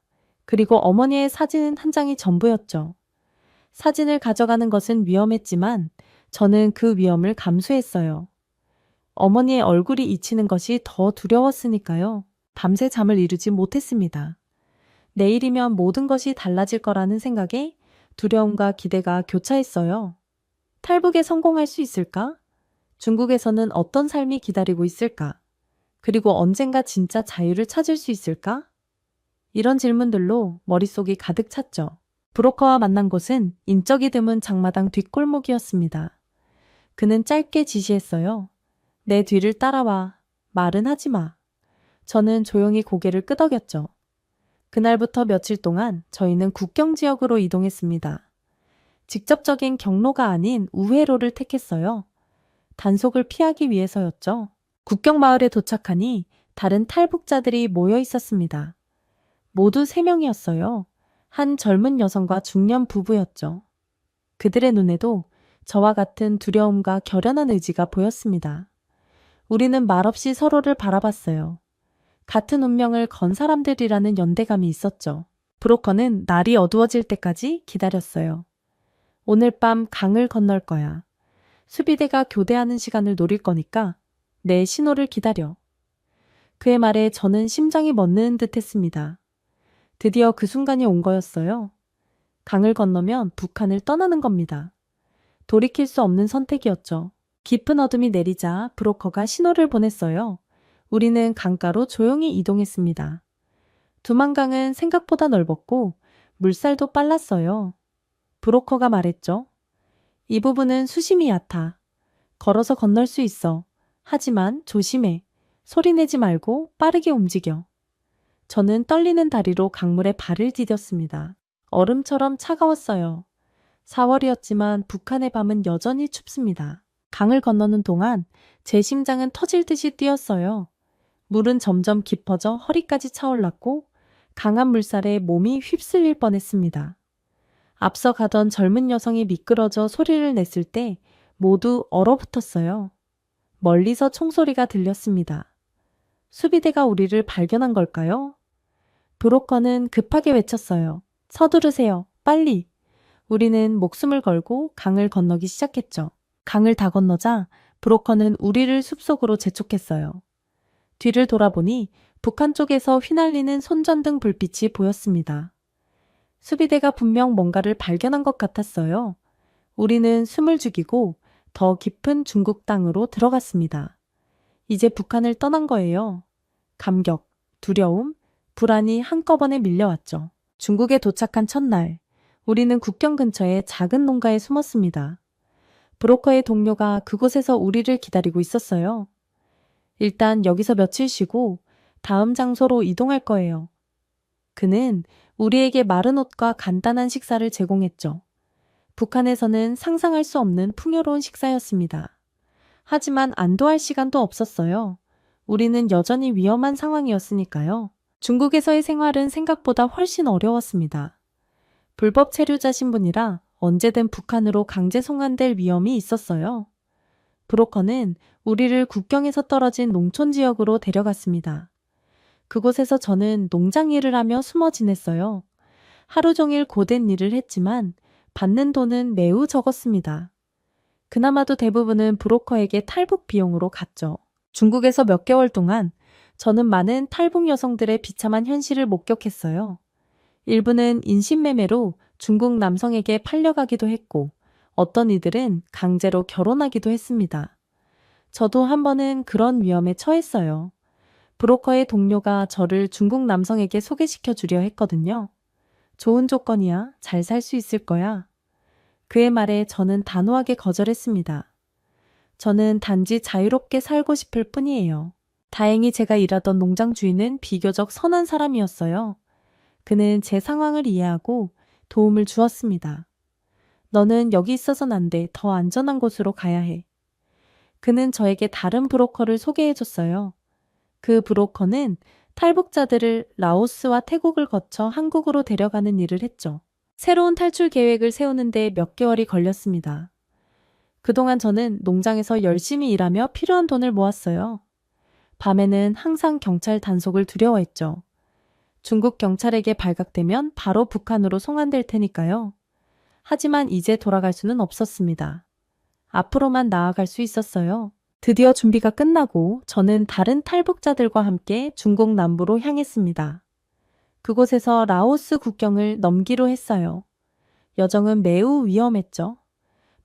S1: 그리고 어머니의 사진 한 장이 전부였죠. 사진을 가져가는 것은 위험했지만 저는 그 위험을 감수했어요. 어머니의 얼굴이 잊히는 것이 더 두려웠으니까요. 밤새 잠을 이루지 못했습니다. 내일이면 모든 것이 달라질 거라는 생각에 두려움과 기대가 교차했어요. 탈북에 성공할 수 있을까? 중국에서는 어떤 삶이 기다리고 있을까? 그리고 언젠가 진짜 자유를 찾을 수 있을까? 이런 질문들로 머릿속이 가득 찼죠. 브로커와 만난 곳은 인적이 드문 장마당 뒷골목이었습니다. 그는 짧게 지시했어요. 내 뒤를 따라와. 말은 하지 마. 저는 조용히 고개를 끄덕였죠. 그날부터 며칠 동안 저희는 국경 지역으로 이동했습니다. 직접적인 경로가 아닌 우회로를 택했어요. 단속을 피하기 위해서였죠. 국경 마을에 도착하니 다른 탈북자들이 모여 있었습니다. 모두 3명이었어요. 한 젊은 여성과 중년 부부였죠. 그들의 눈에도 저와 같은 두려움과 결연한 의지가 보였습니다. 우리는 말없이 서로를 바라봤어요. 같은 운명을 건 사람들이라는 연대감이 있었죠. 브로커는 날이 어두워질 때까지 기다렸어요. 오늘 밤 강을 건널 거야. 수비대가 교대하는 시간을 노릴 거니까 내 신호를 기다려. 그의 말에 저는 심장이 멎는 듯 했습니다. 드디어 그 순간이 온 거였어요. 강을 건너면 북한을 떠나는 겁니다. 돌이킬 수 없는 선택이었죠. 깊은 어둠이 내리자 브로커가 신호를 보냈어요. 우리는 강가로 조용히 이동했습니다. 두만강은 생각보다 넓었고 물살도 빨랐어요. 브로커가 말했죠. 이 부분은 수심이 얕아. 걸어서 건널 수 있어. 하지만 조심해. 소리내지 말고 빠르게 움직여. 저는 떨리는 다리로 강물에 발을 디뎠습니다. 얼음처럼 차가웠어요. 4월이었지만 북한의 밤은 여전히 춥습니다. 강을 건너는 동안 제 심장은 터질 듯이 뛰었어요. 물은 점점 깊어져 허리까지 차올랐고 강한 물살에 몸이 휩쓸릴 뻔했습니다. 앞서 가던 젊은 여성이 미끄러져 소리를 냈을 때 모두 얼어붙었어요. 멀리서 총소리가 들렸습니다. 수비대가 우리를 발견한 걸까요? 브로커는 급하게 외쳤어요. 서두르세요. 빨리. 우리는 목숨을 걸고 강을 건너기 시작했죠. 강을 다 건너자 브로커는 우리를 숲속으로 재촉했어요. 뒤를 돌아보니 북한 쪽에서 휘날리는 손전등 불빛이 보였습니다. 수비대가 분명 뭔가를 발견한 것 같았어요. 우리는 숨을 죽이고 더 깊은 중국 땅으로 들어갔습니다. 이제 북한을 떠난 거예요. 감격, 두려움, 불안이 한꺼번에 밀려왔죠. 중국에 도착한 첫날, 우리는 국경 근처의 작은 농가에 숨었습니다. 브로커의 동료가 그곳에서 우리를 기다리고 있었어요. 일단 여기서 며칠 쉬고 다음 장소로 이동할 거예요. 그는 우리에게 마른 옷과 간단한 식사를 제공했죠. 북한에서는 상상할 수 없는 풍요로운 식사였습니다. 하지만 안도할 시간도 없었어요. 우리는 여전히 위험한 상황이었으니까요. 중국에서의 생활은 생각보다 훨씬 어려웠습니다. 불법 체류자 신분이라 언제든 북한으로 강제 송환될 위험이 있었어요. 브로커는 우리를 국경에서 떨어진 농촌 지역으로 데려갔습니다. 그곳에서 저는 농장 일을 하며 숨어 지냈어요. 하루 종일 고된 일을 했지만 받는 돈은 매우 적었습니다. 그나마도 대부분은 브로커에게 탈북 비용으로 갔죠. 중국에서 몇 개월 동안 저는 많은 탈북 여성들의 비참한 현실을 목격했어요. 일부는 인신매매로 중국 남성에게 팔려가기도 했고 어떤 이들은 강제로 결혼하기도 했습니다. 저도 한 번은 그런 위험에 처했어요. 브로커의 동료가 저를 중국 남성에게 소개시켜 주려 했거든요. 좋은 조건이야. 잘 살 수 있을 거야. 그의 말에 저는 단호하게 거절했습니다. 저는 단지 자유롭게 살고 싶을 뿐이에요. 다행히 제가 일하던 농장 주인은 비교적 선한 사람이었어요. 그는 제 상황을 이해하고 도움을 주었습니다. 너는 여기 있어선 안 돼. 더 안전한 곳으로 가야 해. 그는 저에게 다른 브로커를 소개해 줬어요. 그 브로커는 탈북자들을 라오스와 태국을 거쳐 한국으로 데려가는 일을 했죠. 새로운 탈출 계획을 세우는데 몇 개월이 걸렸습니다. 그동안 저는 농장에서 열심히 일하며 필요한 돈을 모았어요. 밤에는 항상 경찰 단속을 두려워했죠. 중국 경찰에게 발각되면 바로 북한으로 송환될 테니까요. 하지만 이제 돌아갈 수는 없었습니다. 앞으로만 나아갈 수 있었어요. 드디어 준비가 끝나고 저는 다른 탈북자들과 함께 중국 남부로 향했습니다. 그곳에서 라오스 국경을 넘기로 했어요. 여정은 매우 위험했죠.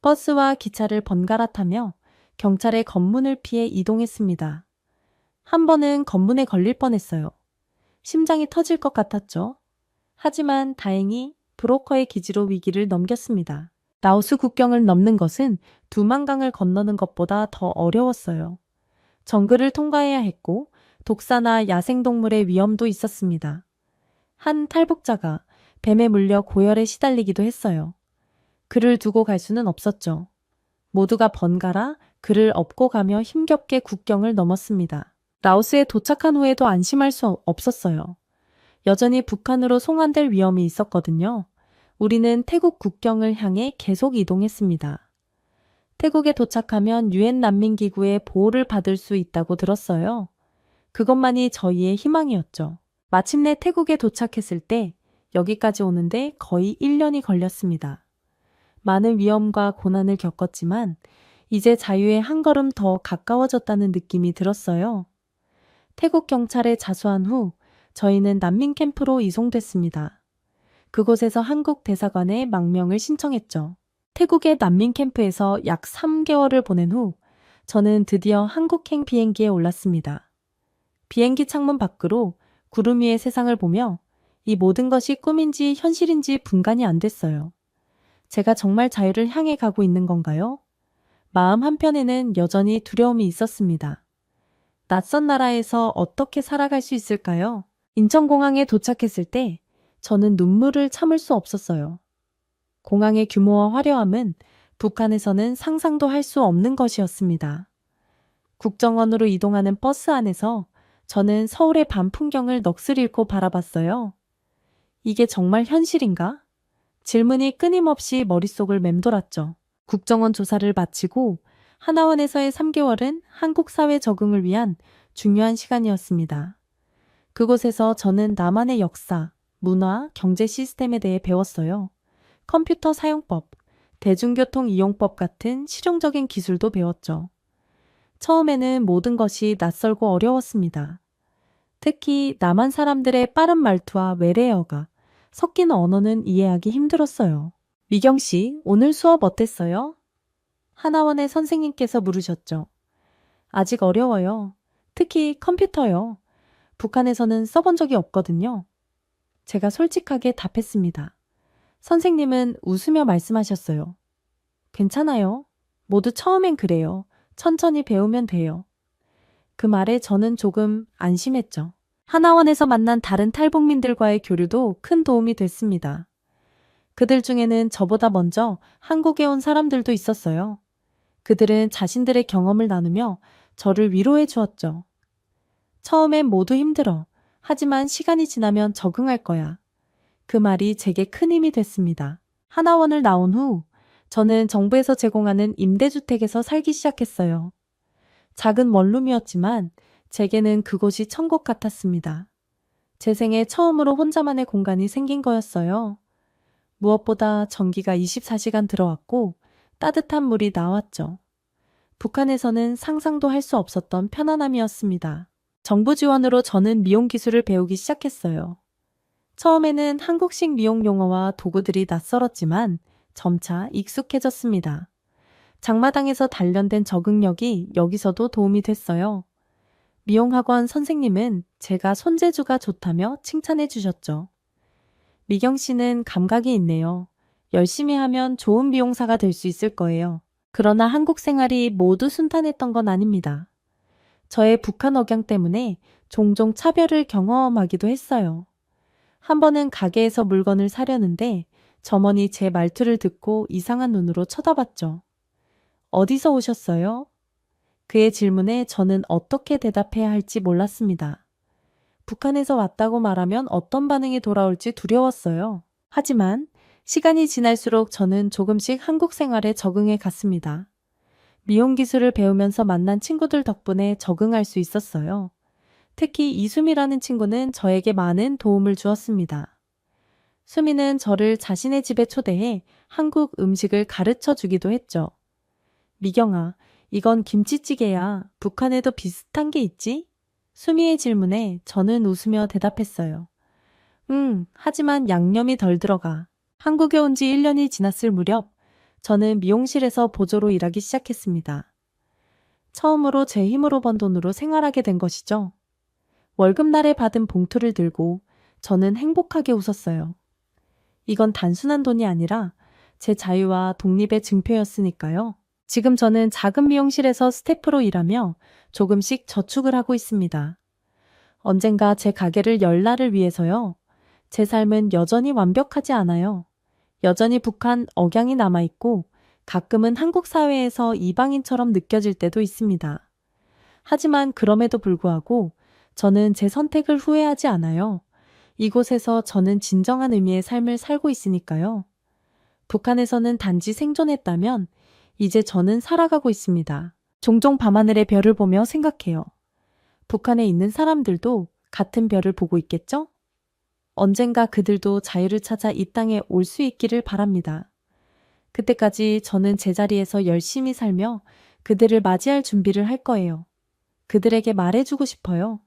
S1: 버스와 기차를 번갈아 타며 경찰의 검문을 피해 이동했습니다. 한 번은 검문에 걸릴 뻔했어요. 심장이 터질 것 같았죠. 하지만 다행히 브로커의 기지로 위기를 넘겼습니다. 라오스 국경을 넘는 것은 두만강을 건너는 것보다 더 어려웠어요. 정글을 통과해야 했고 독사나 야생동물의 위험도 있었습니다. 한 탈북자가 뱀에 물려 고열에 시달리기도 했어요. 그를 두고 갈 수는 없었죠. 모두가 번갈아 그를 업고 가며 힘겹게 국경을 넘었습니다. 라오스에 도착한 후에도 안심할 수 없었어요. 여전히 북한으로 송환될 위험이 있었거든요. 우리는 태국 국경을 향해 계속 이동했습니다. 태국에 도착하면 유엔 난민기구의 보호를 받을 수 있다고 들었어요. 그것만이 저희의 희망이었죠. 마침내 태국에 도착했을 때 여기까지 오는데 거의 1년이 걸렸습니다. 많은 위험과 고난을 겪었지만 이제 자유에 한 걸음 더 가까워졌다는 느낌이 들었어요. 태국 경찰에 자수한 후 저희는 난민 캠프로 이송됐습니다. 그곳에서 한국 대사관에 망명을 신청했죠. 태국의 난민 캠프에서 약 3개월을 보낸 후 저는 드디어 한국행 비행기에 올랐습니다. 비행기 창문 밖으로 구름 위의 세상을 보며 이 모든 것이 꿈인지 현실인지 분간이 안 됐어요. 제가 정말 자유를 향해 가고 있는 건가요? 마음 한편에는 여전히 두려움이 있었습니다. 낯선 나라에서 어떻게 살아갈 수 있을까요? 인천공항에 도착했을 때 저는 눈물을 참을 수 없었어요. 공항의 규모와 화려함은 북한에서는 상상도 할 수 없는 것이었습니다. 국정원으로 이동하는 버스 안에서 저는 서울의 밤 풍경을 넋을 잃고 바라봤어요. 이게 정말 현실인가? 질문이 끊임없이 머릿속을 맴돌았죠. 국정원 조사를 마치고 하나원에서의 3개월은 한국 사회 적응을 위한 중요한 시간이었습니다. 그곳에서 저는 남한의 역사, 문화, 경제 시스템에 대해 배웠어요. 컴퓨터 사용법, 대중교통 이용법 같은 실용적인 기술도 배웠죠. 처음에는 모든 것이 낯설고 어려웠습니다. 특히 남한 사람들의 빠른 말투와 외래어가 섞인 언어는 이해하기 힘들었어요. 미경 씨, 오늘 수업 어땠어요? 하나원의 선생님께서 물으셨죠. 아직 어려워요. 특히 컴퓨터요. 북한에서는 써본 적이 없거든요. 제가 솔직하게 답했습니다. 선생님은 웃으며 말씀하셨어요. 괜찮아요. 모두 처음엔 그래요. 천천히 배우면 돼요. 그 말에 저는 조금 안심했죠. 하나원에서 만난 다른 탈북민들과의 교류도 큰 도움이 됐습니다. 그들 중에는 저보다 먼저 한국에 온 사람들도 있었어요. 그들은 자신들의 경험을 나누며 저를 위로해 주었죠. 처음엔 모두 힘들어. 하지만 시간이 지나면 적응할 거야. 그 말이 제게 큰 힘이 됐습니다. 하나원을 나온 후 저는 정부에서 제공하는 임대주택에서 살기 시작했어요. 작은 원룸이었지만 제게는 그곳이 천국 같았습니다. 제 생에 처음으로 혼자만의 공간이 생긴 거였어요. 무엇보다 전기가 24시간 들어왔고 따뜻한 물이 나왔죠. 북한에서는 상상도 할 수 없었던 편안함이었습니다. 정부 지원으로 저는 미용 기술을 배우기 시작했어요. 처음에는 한국식 미용 용어와 도구들이 낯설었지만 점차 익숙해졌습니다. 장마당에서 단련된 적응력이 여기서도 도움이 됐어요. 미용학원 선생님은 제가 손재주가 좋다며 칭찬해 주셨죠. 미경 씨는 감각이 있네요. 열심히 하면 좋은 미용사가 될 수 있을 거예요. 그러나 한국 생활이 모두 순탄했던 건 아닙니다. 저의 북한 억양 때문에 종종 차별을 경험하기도 했어요. 한 번은 가게에서 물건을 사려는데 점원이 제 말투를 듣고 이상한 눈으로 쳐다봤죠. 어디서 오셨어요? 그의 질문에 저는 어떻게 대답해야 할지 몰랐습니다. 북한에서 왔다고 말하면 어떤 반응이 돌아올지 두려웠어요. 하지만 시간이 지날수록 저는 조금씩 한국 생활에 적응해 갔습니다. 미용 기술을 배우면서 만난 친구들 덕분에 적응할 수 있었어요. 특히 이수미라는 친구는 저에게 많은 도움을 주었습니다. 수미는 저를 자신의 집에 초대해 한국 음식을 가르쳐 주기도 했죠. 미경아, 이건 김치찌개야. 북한에도 비슷한 게 있지? 수미의 질문에 저는 웃으며 대답했어요. 하지만 양념이 덜 들어가. 한국에 온 지 1년이 지났을 무렵 저는 미용실에서 보조로 일하기 시작했습니다. 처음으로 제 힘으로 번 돈으로 생활하게 된 것이죠. 월급날에 받은 봉투를 들고 저는 행복하게 웃었어요. 이건 단순한 돈이 아니라 제 자유와 독립의 증표였으니까요. 지금 저는 작은 미용실에서 스태프로 일하며 조금씩 저축을 하고 있습니다. 언젠가 제 가게를 열 날을 위해서요. 제 삶은 여전히 완벽하지 않아요. 여전히 북한 억양이 남아있고 가끔은 한국 사회에서 이방인처럼 느껴질 때도 있습니다. 하지만 그럼에도 불구하고 저는 제 선택을 후회하지 않아요. 이곳에서 저는 진정한 의미의 삶을 살고 있으니까요. 북한에서는 단지 생존했다면 이제 저는 살아가고 있습니다. 종종 밤하늘의 별을 보며 생각해요. 북한에 있는 사람들도 같은 별을 보고 있겠죠? 언젠가 그들도 자유를 찾아 이 땅에 올 수 있기를 바랍니다. 그때까지 저는 제자리에서 열심히 살며 그들을 맞이할 준비를 할 거예요. 그들에게 말해주고 싶어요.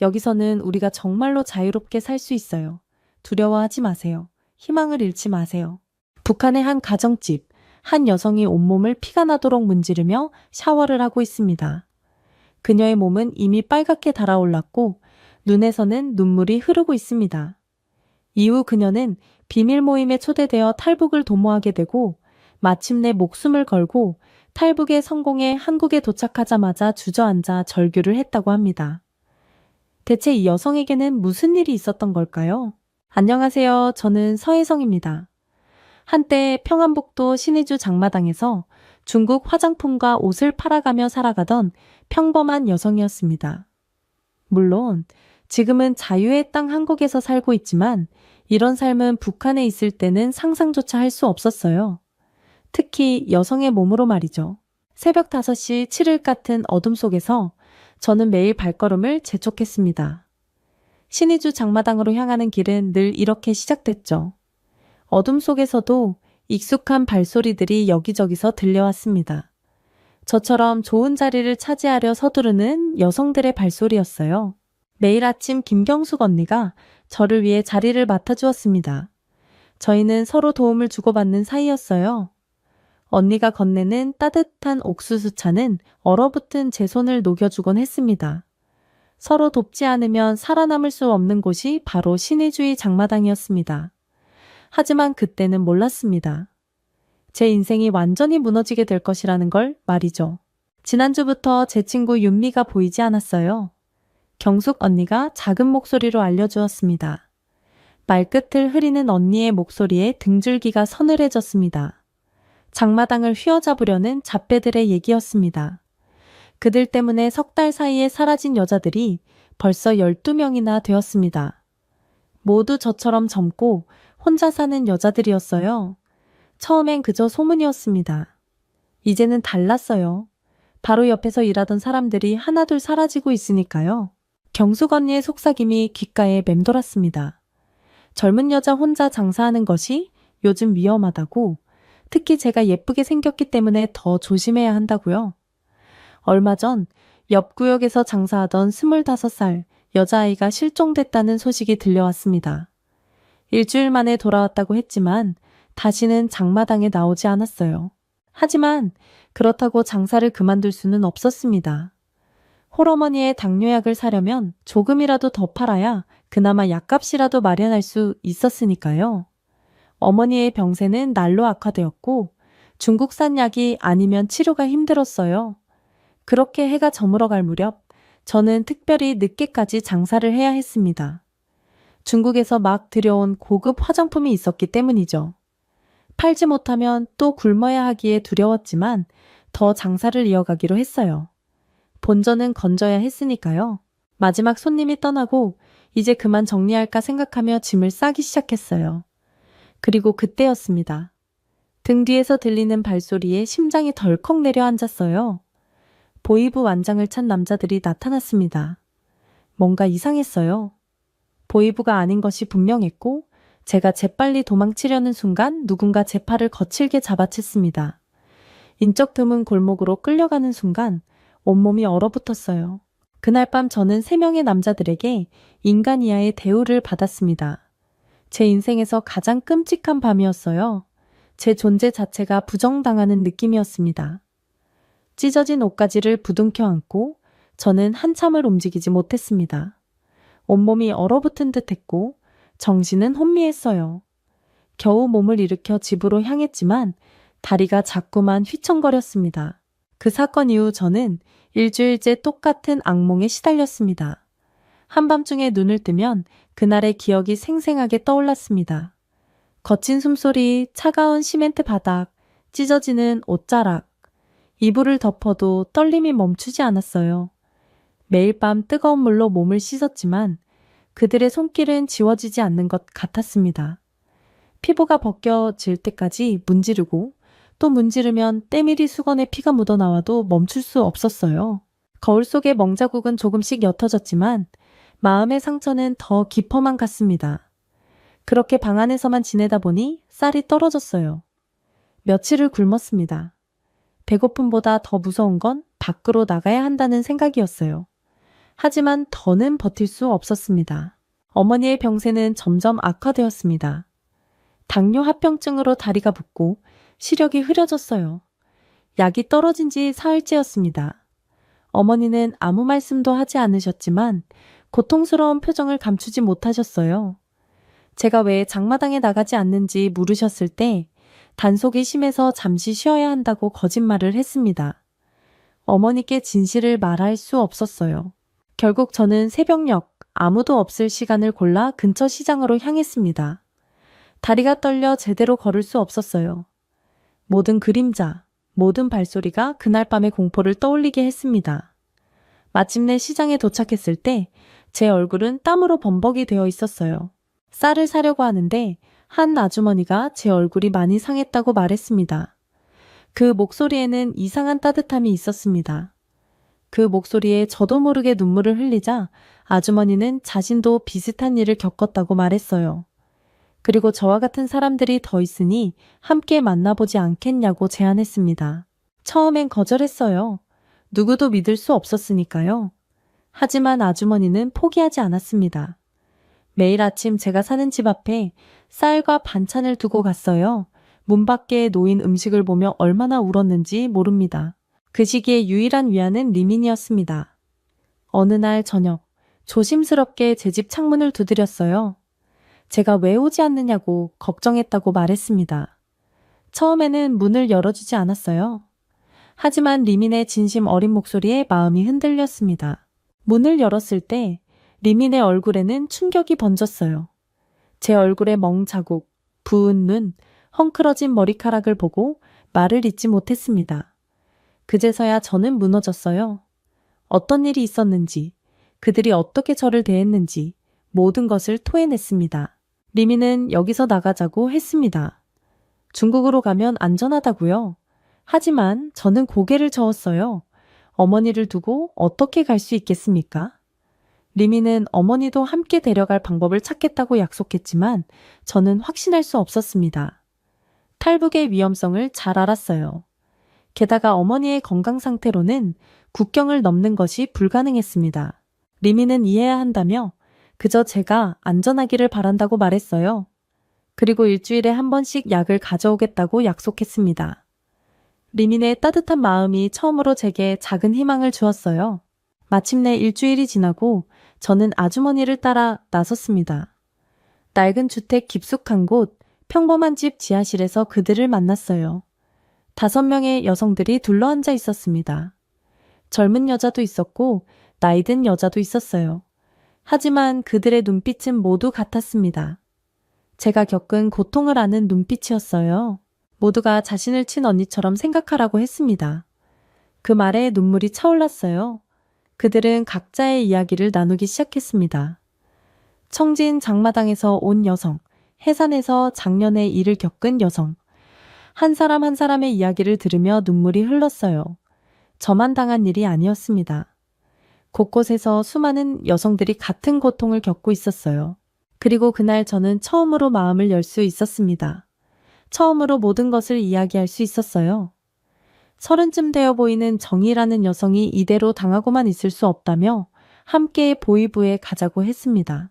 S1: 여기서는 우리가 정말로 자유롭게 살 수 있어요. 두려워하지 마세요. 희망을 잃지 마세요. 북한의 한 가정집, 한 여성이 온몸을 피가 나도록 문지르며 샤워를 하고 있습니다. 그녀의 몸은 이미 빨갛게 달아올랐고 눈에서는 눈물이 흐르고 있습니다. 이후 그녀는 비밀 모임에 초대되어 탈북을 도모하게 되고 마침내 목숨을 걸고 탈북에 성공해 한국에 도착하자마자 주저앉아 절규를 했다고 합니다. 대체 이 여성에게는 무슨 일이 있었던 걸까요? 안녕하세요. 저는 서혜성입니다. 한때 평안북도 신의주 장마당에서 중국 화장품과 옷을 팔아가며 살아가던 평범한 여성이었습니다. 물론 지금은 자유의 땅 한국에서 살고 있지만 이런 삶은 북한에 있을 때는 상상조차 할 수 없었어요. 특히 여성의 몸으로 말이죠. 새벽 5시 7일 같은 어둠 속에서 저는 매일 발걸음을 재촉했습니다. 신의주 장마당으로 향하는 길은 늘 이렇게 시작됐죠. 어둠 속에서도 익숙한 발소리들이 여기저기서 들려왔습니다. 저처럼 좋은 자리를 차지하려 서두르는 여성들의 발소리였어요. 매일 아침 김경숙 언니가 저를 위해 자리를 맡아주었습니다. 저희는 서로 도움을 주고받는 사이였어요. 언니가 건네는 따뜻한 옥수수차는 얼어붙은 제 손을 녹여주곤 했습니다. 서로 돕지 않으면 살아남을 수 없는 곳이 바로 신의주의 장마당이었습니다. 하지만 그때는 몰랐습니다. 제 인생이 완전히 무너지게 될 것이라는 걸 말이죠. 지난주부터 제 친구 윤미가 보이지 않았어요. 경숙 언니가 작은 목소리로 알려주었습니다. 말끝을 흐리는 언니의 목소리에 등줄기가 서늘해졌습니다. 장마당을 휘어잡으려는 잡배들의 얘기였습니다. 그들 때문에 석 달 사이에 사라진 여자들이 벌써 12명이나 되었습니다. 모두 저처럼 젊고 혼자 사는 여자들이었어요. 처음엔 그저 소문이었습니다. 이제는 달랐어요. 바로 옆에서 일하던 사람들이 하나둘 사라지고 있으니까요. 경숙 언니의 속삭임이 귓가에 맴돌았습니다. 젊은 여자 혼자 장사하는 것이 요즘 위험하다고, 특히 제가 예쁘게 생겼기 때문에 더 조심해야 한다고요. 얼마 전 옆 구역에서 장사하던 25살 여자아이가 실종됐다는 소식이 들려왔습니다. 일주일 만에 돌아왔다고 했지만 다시는 장마당에 나오지 않았어요. 하지만 그렇다고 장사를 그만둘 수는 없었습니다. 홀어머니의 당뇨약을 사려면 조금이라도 더 팔아야 그나마 약값이라도 마련할 수 있었으니까요. 어머니의 병세는 날로 악화되었고 중국산 약이 아니면 치료가 힘들었어요. 그렇게 해가 저물어갈 무렵 저는 특별히 늦게까지 장사를 해야 했습니다. 중국에서 막 들여온 고급 화장품이 있었기 때문이죠. 팔지 못하면 또 굶어야 하기에 두려웠지만 더 장사를 이어가기로 했어요. 본전은 건져야 했으니까요. 마지막 손님이 떠나고 이제 그만 정리할까 생각하며 짐을 싸기 시작했어요. 그리고 그때였습니다. 등 뒤에서 들리는 발소리에 심장이 덜컥 내려앉았어요. 보이부 완장을 찬 남자들이 나타났습니다. 뭔가 이상했어요. 보이부가 아닌 것이 분명했고 제가 재빨리 도망치려는 순간 누군가 제 팔을 거칠게 잡아챘습니다. 인적 드문 골목으로 끌려가는 순간 온몸이 얼어붙었어요. 그날 밤 저는 3명의 남자들에게 인간 이하의 대우를 받았습니다. 제 인생에서 가장 끔찍한 밤이었어요. 제 존재 자체가 부정당하는 느낌이었습니다. 찢어진 옷가지를 부둥켜 안고 저는 한참을 움직이지 못했습니다. 온몸이 얼어붙은 듯 했고 정신은 혼미했어요. 겨우 몸을 일으켜 집으로 향했지만 다리가 자꾸만 휘청거렸습니다. 그 사건 이후 저는 일주일째 똑같은 악몽에 시달렸습니다. 한밤중에 눈을 뜨면 그날의 기억이 생생하게 떠올랐습니다. 거친 숨소리, 차가운 시멘트 바닥, 찢어지는 옷자락. 이불을 덮어도 떨림이 멈추지 않았어요. 매일 밤 뜨거운 물로 몸을 씻었지만 그들의 손길은 지워지지 않는 것 같았습니다. 피부가 벗겨질 때까지 문지르고 또 문지르면 때밀이 수건에 피가 묻어나와도 멈출 수 없었어요. 거울 속의 멍자국은 조금씩 옅어졌지만 마음의 상처는 더 깊어만 갔습니다. 그렇게 방 안에서만 지내다 보니 쌀이 떨어졌어요. 며칠을 굶었습니다. 배고픔보다 더 무서운 건 밖으로 나가야 한다는 생각이었어요. 하지만 더는 버틸 수 없었습니다. 어머니의 병세는 점점 악화되었습니다. 당뇨 합병증으로 다리가 붓고 시력이 흐려졌어요. 약이 떨어진 지 사흘째였습니다. 어머니는 아무 말씀도 하지 않으셨지만 고통스러운 표정을 감추지 못하셨어요. 제가 왜 장마당에 나가지 않는지 물으셨을 때 단속이 심해서 잠시 쉬어야 한다고 거짓말을 했습니다. 어머니께 진실을 말할 수 없었어요. 결국 저는 새벽녘 아무도 없을 시간을 골라 근처 시장으로 향했습니다. 다리가 떨려 제대로 걸을 수 없었어요. 모든 그림자, 모든 발소리가 그날 밤의 공포를 떠올리게 했습니다. 마침내 시장에 도착했을 때 제 얼굴은 땀으로 범벅이 되어 있었어요. 쌀을 사려고 하는데 한 아주머니가 제 얼굴이 많이 상했다고 말했습니다. 그 목소리에는 이상한 따뜻함이 있었습니다. 그 목소리에 저도 모르게 눈물을 흘리자 아주머니는 자신도 비슷한 일을 겪었다고 말했어요. 그리고 저와 같은 사람들이 더 있으니 함께 만나보지 않겠냐고 제안했습니다. 처음엔 거절했어요. 누구도 믿을 수 없었으니까요. 하지만 아주머니는 포기하지 않았습니다. 매일 아침 제가 사는 집 앞에 쌀과 반찬을 두고 갔어요. 문 밖에 놓인 음식을 보며 얼마나 울었는지 모릅니다. 그 시기에 유일한 위안은 리민이었습니다. 어느 날 저녁, 조심스럽게 제 집 창문을 두드렸어요. 제가 왜 오지 않느냐고 걱정했다고 말했습니다. 처음에는 문을 열어주지 않았어요. 하지만 리민의 진심 어린 목소리에 마음이 흔들렸습니다. 문을 열었을 때 리민의 얼굴에는 충격이 번졌어요. 제 얼굴에 멍 자국, 부은 눈, 헝클어진 머리카락을 보고 말을 잇지 못했습니다. 그제서야 저는 무너졌어요. 어떤 일이 있었는지, 그들이 어떻게 저를 대했는지 모든 것을 토해냈습니다. 리민은 여기서 나가자고 했습니다. 중국으로 가면 안전하다고요. 하지만 저는 고개를 저었어요. 어머니를 두고 어떻게 갈 수 있겠습니까? 리미는 어머니도 함께 데려갈 방법을 찾겠다고 약속했지만 저는 확신할 수 없었습니다. 탈북의 위험성을 잘 알았어요. 게다가 어머니의 건강 상태로는 국경을 넘는 것이 불가능했습니다. 리미는 이해해야 한다며 그저 제가 안전하기를 바란다고 말했어요. 그리고 일주일에 한 번씩 약을 가져오겠다고 약속했습니다. 리민의 따뜻한 마음이 처음으로 제게 작은 희망을 주었어요. 마침내 일주일이 지나고 저는 아주머니를 따라 나섰습니다. 낡은 주택 깊숙한 곳, 평범한 집 지하실에서 그들을 만났어요. 5명의 여성들이 둘러앉아 있었습니다. 젊은 여자도 있었고 나이든 여자도 있었어요. 하지만 그들의 눈빛은 모두 같았습니다. 제가 겪은 고통을 아는 눈빛이었어요. 모두가 자신을 친 언니처럼 생각하라고 했습니다. 그 말에 눈물이 차올랐어요. 그들은 각자의 이야기를 나누기 시작했습니다. 청진 장마당에서 온 여성, 해산에서 작년에 일을 겪은 여성. 한 사람 한 사람의 이야기를 들으며 눈물이 흘렀어요. 저만 당한 일이 아니었습니다. 곳곳에서 수많은 여성들이 같은 고통을 겪고 있었어요. 그리고 그날 저는 처음으로 마음을 열 수 있었습니다. 처음으로 모든 것을 이야기할 수 있었어요. 30쯤 되어 보이는 정희라는 여성이 이대로 당하고만 있을 수 없다며 함께 보이부에 가자고 했습니다.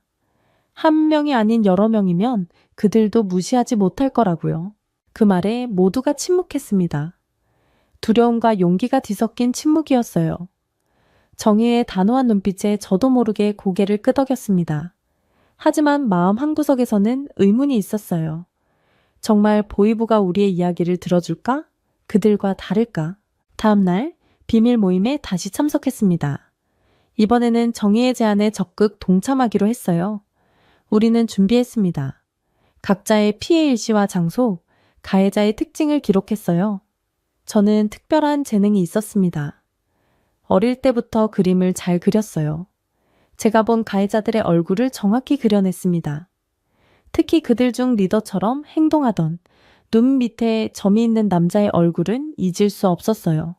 S1: 한 명이 아닌 여러 명이면 그들도 무시하지 못할 거라고요. 그 말에 모두가 침묵했습니다. 두려움과 용기가 뒤섞인 침묵이었어요. 정희의 단호한 눈빛에 저도 모르게 고개를 끄덕였습니다. 하지만 마음 한구석에서는 의문이 있었어요. 정말 보이부가 우리의 이야기를 들어줄까? 그들과 다를까? 다음 날 비밀 모임에 다시 참석했습니다. 이번에는 정희의 제안에 적극 동참하기로 했어요. 우리는 준비했습니다. 각자의 피해 일시와 장소, 가해자의 특징을 기록했어요. 저는 특별한 재능이 있었습니다. 어릴 때부터 그림을 잘 그렸어요. 제가 본 가해자들의 얼굴을 정확히 그려냈습니다. 특히 그들 중 리더처럼 행동하던 눈 밑에 점이 있는 남자의 얼굴은 잊을 수 없었어요.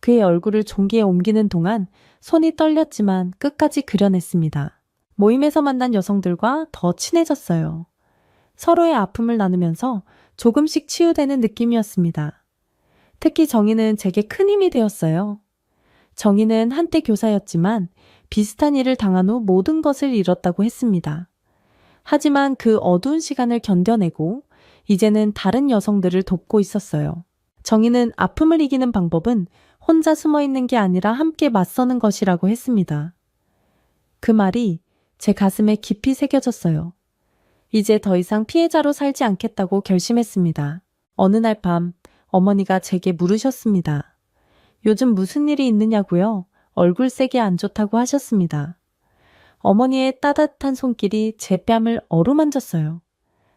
S1: 그의 얼굴을 종기에 옮기는 동안 손이 떨렸지만 끝까지 그려냈습니다. 모임에서 만난 여성들과 더 친해졌어요. 서로의 아픔을 나누면서 조금씩 치유되는 느낌이었습니다. 특히 정희는 제게 큰 힘이 되었어요. 정희는 한때 교사였지만 비슷한 일을 당한 후 모든 것을 잃었다고 했습니다. 하지만 그 어두운 시간을 견뎌내고 이제는 다른 여성들을 돕고 있었어요. 정의는 아픔을 이기는 방법은 혼자 숨어 있는 게 아니라 함께 맞서는 것이라고 했습니다. 그 말이 제 가슴에 깊이 새겨졌어요. 이제 더 이상 피해자로 살지 않겠다고 결심했습니다. 어느 날 밤 어머니가 제게 물으셨습니다. 요즘 무슨 일이 있느냐고요? 얼굴색이 안 좋다고 하셨습니다. 어머니의 따뜻한 손길이 제 뺨을 어루만졌어요.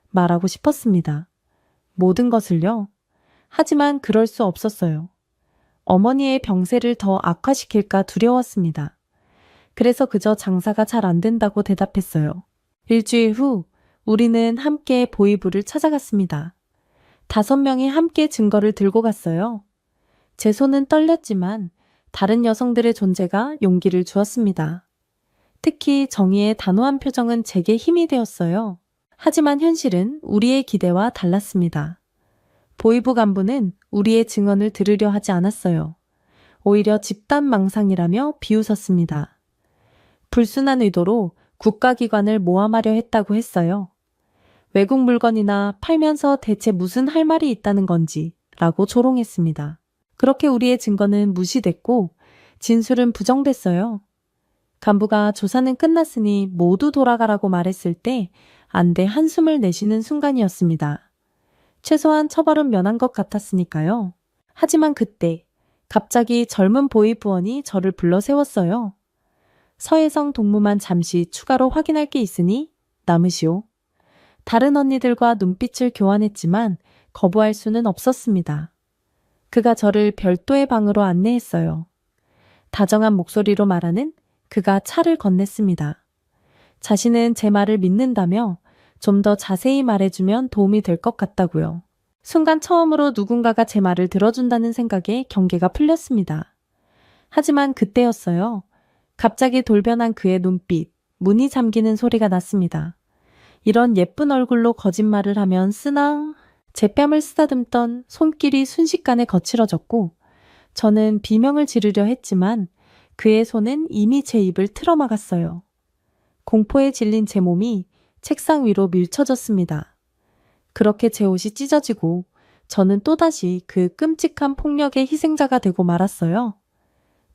S1: 말하고 싶었습니다. 모든 것을요. 하지만 그럴 수 없었어요. 어머니의 병세를 더 악화시킬까 두려웠습니다. 그래서 그저 장사가 잘 안 된다고 대답했어요. 일주일 후 우리는 함께 보이부를 찾아갔습니다. 5명이 함께 증거를 들고 갔어요. 제 손은 떨렸지만 다른 여성들의 존재가 용기를 주었습니다. 특히 정의의 단호한 표정은 제게 힘이 되었어요. 하지만 현실은 우리의 기대와 달랐습니다. 보이부 간부는 우리의 증언을 들으려 하지 않았어요. 오히려 집단 망상이라며 비웃었습니다. 불순한 의도로 국가기관을 모함하려 했다고 했어요. 외국 물건이나 팔면서 대체 무슨 할 말이 있다는 건지 라고 조롱했습니다. 그렇게 우리의 증거는 무시됐고 진술은 부정됐어요. 간부가 조사는 끝났으니 모두 돌아가라고 말했을 때 안돼 한숨을 내쉬는 순간이었습니다. 최소한 처벌은 면한 것 같았으니까요. 하지만 그때 갑자기 젊은 보이부원이 저를 불러 세웠어요. 서혜성 동무만 잠시 추가로 확인할 게 있으니 남으시오. 다른 언니들과 눈빛을 교환했지만 거부할 수는 없었습니다. 그가 저를 별도의 방으로 안내했어요. 다정한 목소리로 말하는 그가 차를 건넸습니다. 자신은 제 말을 믿는다며 좀 더 자세히 말해주면 도움이 될 것 같다고요. 순간 처음으로 누군가가 제 말을 들어준다는 생각에 경계가 풀렸습니다. 하지만 그때였어요. 갑자기 돌변한 그의 눈빛, 문이 잠기는 소리가 났습니다. 이런 예쁜 얼굴로 거짓말을 하면 쓰나? 제 뺨을 쓰다듬던 손길이 순식간에 거칠어졌고 저는 비명을 지르려 했지만 그의 손은 이미 제 입을 틀어막았어요. 공포에 질린 제 몸이 책상 위로 밀쳐졌습니다. 그렇게 제 옷이 찢어지고 저는 또다시 그 끔찍한 폭력의 희생자가 되고 말았어요.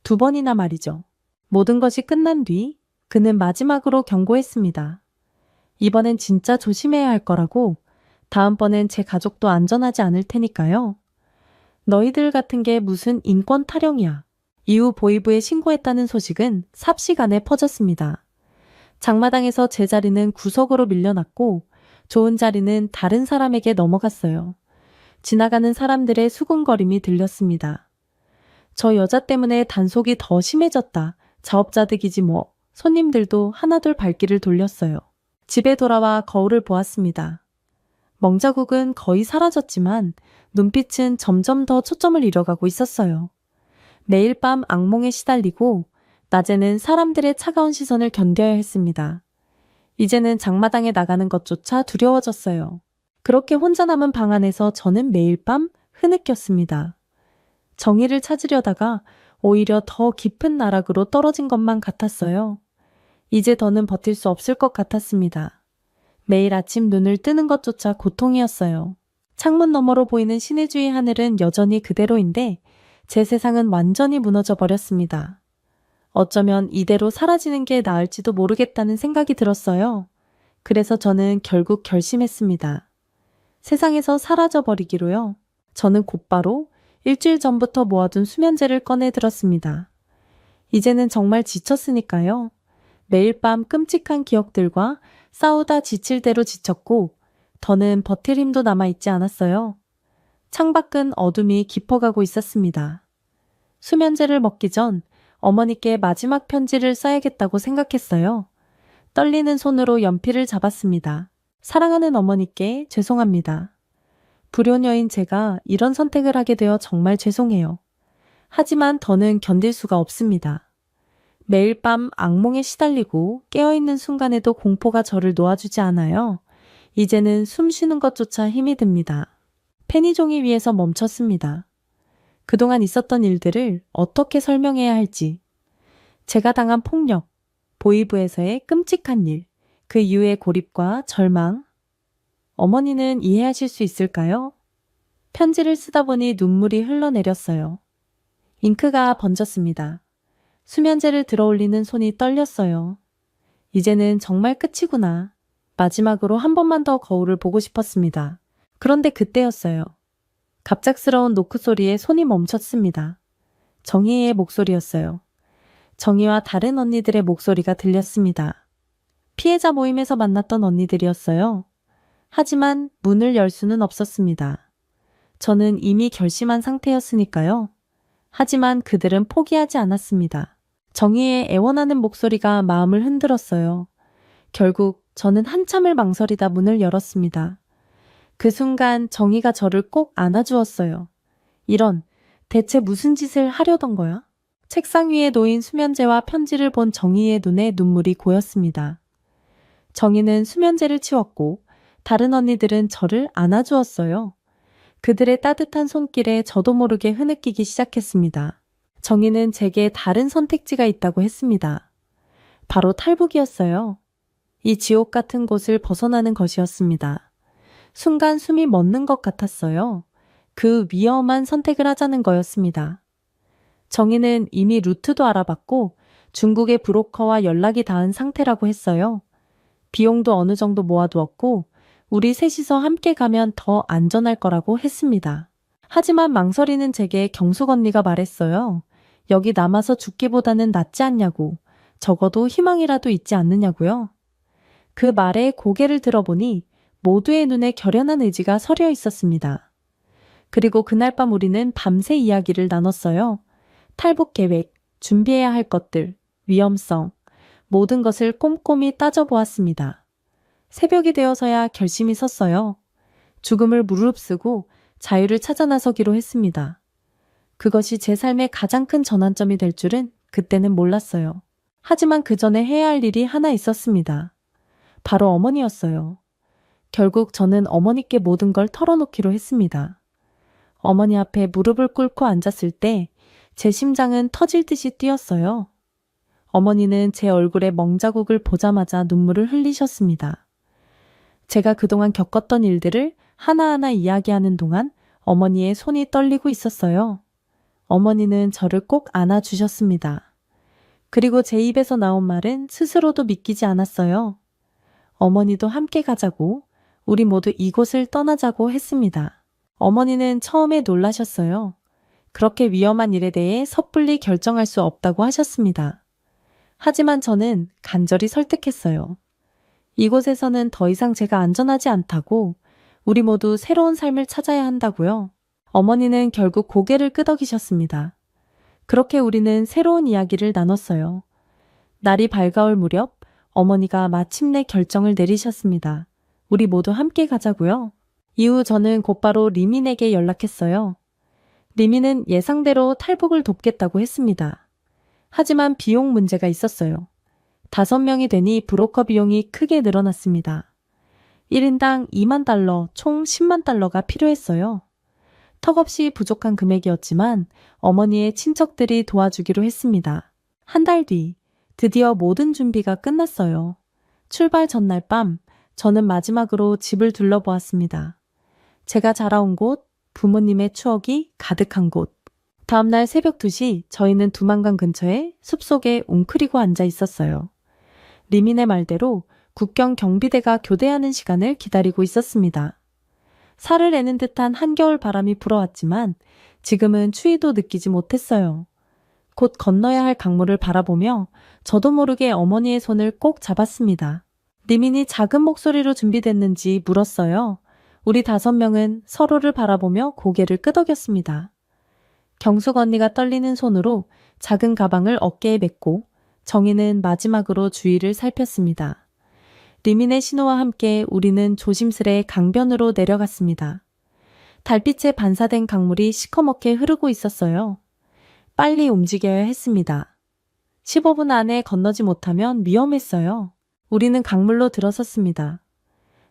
S1: 2번이나 말이죠. 모든 것이 끝난 뒤 그는 마지막으로 경고했습니다. 이번엔 진짜 조심해야 할 거라고. 다음번엔 제 가족도 안전하지 않을 테니까요. 너희들 같은 게 무슨 인권 타령이야. 이후 보이부에 신고했다는 소식은 삽시간에 퍼졌습니다. 장마당에서 제 자리는 구석으로 밀려났고 좋은 자리는 다른 사람에게 넘어갔어요. 지나가는 사람들의 수군거림이 들렸습니다. 저 여자 때문에 단속이 더 심해졌다. 자업자득이지 뭐. 손님들도 하나둘 발길을 돌렸어요. 집에 돌아와 거울을 보았습니다. 멍자국은 거의 사라졌지만 눈빛은 점점 더 초점을 잃어가고 있었어요. 매일 밤 악몽에 시달리고 낮에는 사람들의 차가운 시선을 견뎌야 했습니다. 이제는 장마당에 나가는 것조차 두려워졌어요. 그렇게 혼자 남은 방 안에서 저는 매일 밤 흐느꼈습니다. 정의를 찾으려다가 오히려 더 깊은 나락으로 떨어진 것만 같았어요. 이제 더는 버틸 수 없을 것 같았습니다. 매일 아침 눈을 뜨는 것조차 고통이었어요. 창문 너머로 보이는 신의 주의 하늘은 여전히 그대로인데 제 세상은 완전히 무너져 버렸습니다. 어쩌면 이대로 사라지는 게 나을지도 모르겠다는 생각이 들었어요. 그래서 저는 결국 결심했습니다. 세상에서 사라져 버리기로요. 저는 곧바로 일주일 전부터 모아둔 수면제를 꺼내 들었습니다. 이제는 정말 지쳤으니까요. 매일 밤 끔찍한 기억들과 싸우다 지칠 대로 지쳤고 더는 버틸 힘도 남아있지 않았어요. 창밖은 어둠이 깊어가고 있었습니다. 수면제를 먹기 전 어머니께 마지막 편지를 써야겠다고 생각했어요. 떨리는 손으로 연필을 잡았습니다. 사랑하는 어머니께 죄송합니다. 불효녀인 제가 이런 선택을 하게 되어 정말 죄송해요. 하지만 더는 견딜 수가 없습니다. 매일 밤 악몽에 시달리고 깨어있는 순간에도 공포가 저를 놓아주지 않아요. 이제는 숨 쉬는 것조차 힘이 듭니다. 페니 종이 위에서 멈췄습니다. 그동안 있었던 일들을 어떻게 설명해야 할지. 제가 당한 폭력, 보이부에서의 끔찍한 일, 그 이후의 고립과 절망. 어머니는 이해하실 수 있을까요? 편지를 쓰다 보니 눈물이 흘러내렸어요. 잉크가 번졌습니다. 수면제를 들어올리는 손이 떨렸어요. 이제는 정말 끝이구나. 마지막으로 한 번만 더 거울을 보고 싶었습니다. 그런데 그때였어요. 갑작스러운 노크 소리에 손이 멈췄습니다. 정희의 목소리였어요. 정희와 다른 언니들의 목소리가 들렸습니다. 피해자 모임에서 만났던 언니들이었어요. 하지만 문을 열 수는 없었습니다. 저는 이미 결심한 상태였으니까요. 하지만 그들은 포기하지 않았습니다. 정희의 애원하는 목소리가 마음을 흔들었어요. 결국 저는 한참을 망설이다 문을 열었습니다. 그 순간 정희가 저를 꼭 안아주었어요. 이런, 대체 무슨 짓을 하려던 거야? 책상 위에 놓인 수면제와 편지를 본 정희의 눈에 눈물이 고였습니다. 정희는 수면제를 치웠고 다른 언니들은 저를 안아주었어요. 그들의 따뜻한 손길에 저도 모르게 흐느끼기 시작했습니다. 정희는 제게 다른 선택지가 있다고 했습니다. 바로 탈북이었어요. 이 지옥 같은 곳을 벗어나는 것이었습니다. 순간 숨이 멎는 것 같았어요. 그 위험한 선택을 하자는 거였습니다. 정희는 이미 루트도 알아봤고 중국의 브로커와 연락이 닿은 상태라고 했어요. 비용도 어느 정도 모아두었고 우리 셋이서 함께 가면 더 안전할 거라고 했습니다. 하지만 망설이는 제게 경숙 언니가 말했어요. 여기 남아서 죽기보다는 낫지 않냐고. 적어도 희망이라도 있지 않느냐고요. 그 말에 고개를 들어보니 모두의 눈에 결연한 의지가 서려 있었습니다. 그리고 그날 밤 우리는 밤새 이야기를 나눴어요. 탈북 계획, 준비해야 할 것들, 위험성, 모든 것을 꼼꼼히 따져보았습니다. 새벽이 되어서야 결심이 섰어요. 죽음을 무릅쓰고 자유를 찾아 나서기로 했습니다. 그것이 제 삶의 가장 큰 전환점이 될 줄은 그때는 몰랐어요. 하지만 그 전에 해야 할 일이 하나 있었습니다. 바로 어머니였어요. 결국 저는 어머니께 모든 걸 털어놓기로 했습니다. 어머니 앞에 무릎을 꿇고 앉았을 때 제 심장은 터질 듯이 뛰었어요. 어머니는 제 얼굴에 멍자국을 보자마자 눈물을 흘리셨습니다. 제가 그동안 겪었던 일들을 하나하나 이야기하는 동안 어머니의 손이 떨리고 있었어요. 어머니는 저를 꼭 안아주셨습니다. 그리고 제 입에서 나온 말은 스스로도 믿기지 않았어요. 어머니도 함께 가자고, 우리 모두 이곳을 떠나자고 했습니다. 어머니는 처음에 놀라셨어요. 그렇게 위험한 일에 대해 섣불리 결정할 수 없다고 하셨습니다. 하지만 저는 간절히 설득했어요. 이곳에서는 더 이상 제가 안전하지 않다고, 우리 모두 새로운 삶을 찾아야 한다고요. 어머니는 결국 고개를 끄덕이셨습니다. 그렇게 우리는 새로운 이야기를 나눴어요. 날이 밝아올 무렵 어머니가 마침내 결정을 내리셨습니다. 우리 모두 함께 가자고요. 이후 저는 곧바로 리민에게 연락했어요. 리민은 예상대로 탈북을 돕겠다고 했습니다. 하지만 비용 문제가 있었어요. 5명이 되니 브로커 비용이 크게 늘어났습니다. 1인당 2만 달러, 총 10만 달러가 필요했어요. 턱없이 부족한 금액이었지만 어머니의 친척들이 도와주기로 했습니다. 한 달 뒤, 드디어 모든 준비가 끝났어요. 출발 전날 밤, 저는 마지막으로 집을 둘러보았습니다. 제가 자라온 곳, 부모님의 추억이 가득한 곳. 다음날 새벽 2시 저희는 두만강 근처에 숲속에 웅크리고 앉아 있었어요. 리민의 말대로 국경 경비대가 교대하는 시간을 기다리고 있었습니다. 살을 내는 듯한 한겨울 바람이 불어왔지만 지금은 추위도 느끼지 못했어요. 곧 건너야 할 강물을 바라보며 저도 모르게 어머니의 손을 꼭 잡았습니다. 리민이 작은 목소리로 준비됐는지 물었어요. 우리 5명은 서로를 바라보며 고개를 끄덕였습니다. 경숙 언니가 떨리는 손으로 작은 가방을 어깨에 메고 정희는 마지막으로 주위를 살폈습니다. 리민의 신호와 함께 우리는 조심스레 강변으로 내려갔습니다. 달빛에 반사된 강물이 시커멓게 흐르고 있었어요. 빨리 움직여야 했습니다. 15분 안에 건너지 못하면 위험했어요. 우리는 강물로 들어섰습니다.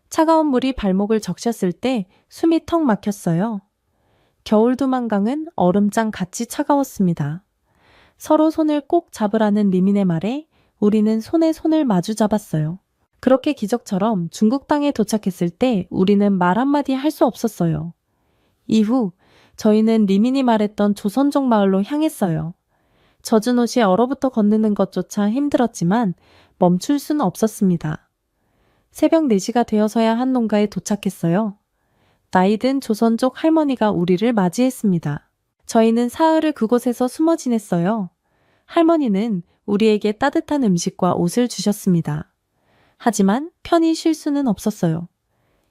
S1: 차가운 물이 발목을 적셨을 때 숨이 턱 막혔어요. 겨울 두만강은 얼음장 같이 차가웠습니다. 서로 손을 꼭 잡으라는 리민의 말에 우리는 손에 손을 마주 잡았어요. 그렇게 기적처럼 중국 땅에 도착했을 때 우리는 말 한마디 할 수 없었어요. 이후 저희는 리민이 말했던 조선족 마을로 향했어요. 젖은 옷이 얼어붙어 걷는 것조차 힘들었지만 멈출 수는 없었습니다. 새벽 4시가 되어서야 한 농가에 도착했어요. 나이든 조선족 할머니가 우리를 맞이했습니다. 저희는 사흘을 그곳에서 숨어 지냈어요. 할머니는 우리에게 따뜻한 음식과 옷을 주셨습니다. 하지만 편히 쉴 수는 없었어요.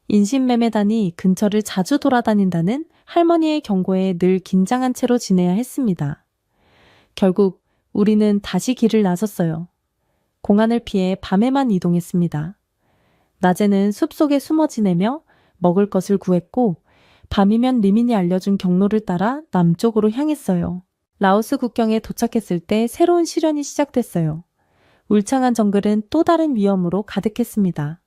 S1: 인신매매단이 근처를 자주 돌아다닌다는 할머니의 경고에 늘 긴장한 채로 지내야 했습니다. 결국 우리는 다시 길을 나섰어요. 공안을 피해 밤에만 이동했습니다. 낮에는 숲속에 숨어 지내며 먹을 것을 구했고 밤이면 리민이 알려준 경로를 따라 남쪽으로 향했어요. 라오스 국경에 도착했을 때 새로운 시련이 시작됐어요. 울창한 정글은 또 다른 위험으로 가득했습니다.